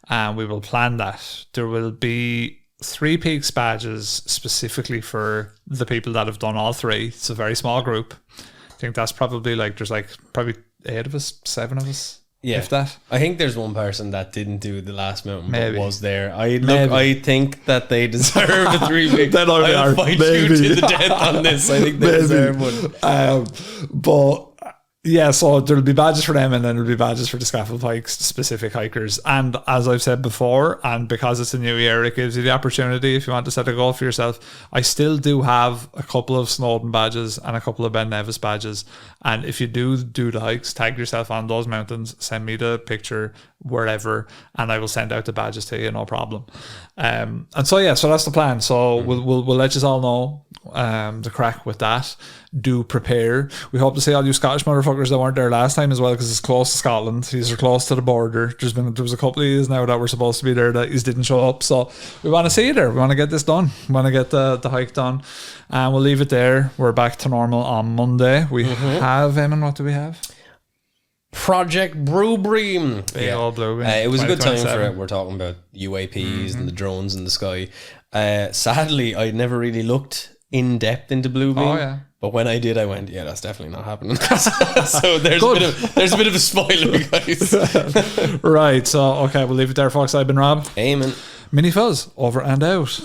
And we will plan that. There will be 3 peaks badges specifically for the people that have done all 3. It's a very small group. I think that's probably there's probably 8 of us, 7 of us. Yeah. If that. I think there's one person that didn't do the last mountain but was there. I think that they deserve a 3 peak. Then I'll fight you to the death on this. I think they deserve one. But yeah, so there'll be badges for them, and then there'll be badges for the Scafell Pike specific hikers. And as I've said before, and because it's a new year, it gives you the opportunity if you want to set a goal for yourself. I still do have a couple of Snowdon badges and a couple of Ben Nevis badges. And if you do the hikes, tag yourself on those mountains, send me the picture wherever, and I will send out the badges to you, no problem. And so that's the plan. So we'll let you all know the crack with that. Do prepare. We hope to see all you Scottish motherfuckers that weren't there last time as well, because it's close to Scotland. These are close to the border. There was a couple of years now that were supposed to be there that didn't show up. So we want to see you there. We want to get this done. We want to get the hike done. And we'll leave it there. We're back to normal on Monday. We have, Eamon, what do we have? Project Bluebeam. Bluebeam. It was a good time for it. We're talking about UAPs and the drones in the sky. Sadly, I never really looked in depth into Bluebeam. Oh, yeah. But when I did, I went, yeah, that's definitely not happening. So there's a bit of a spoiler, guys. Right. So, okay, we'll leave it there, folks. I've been Rob. Eamon. Mini Fuzz, over and out.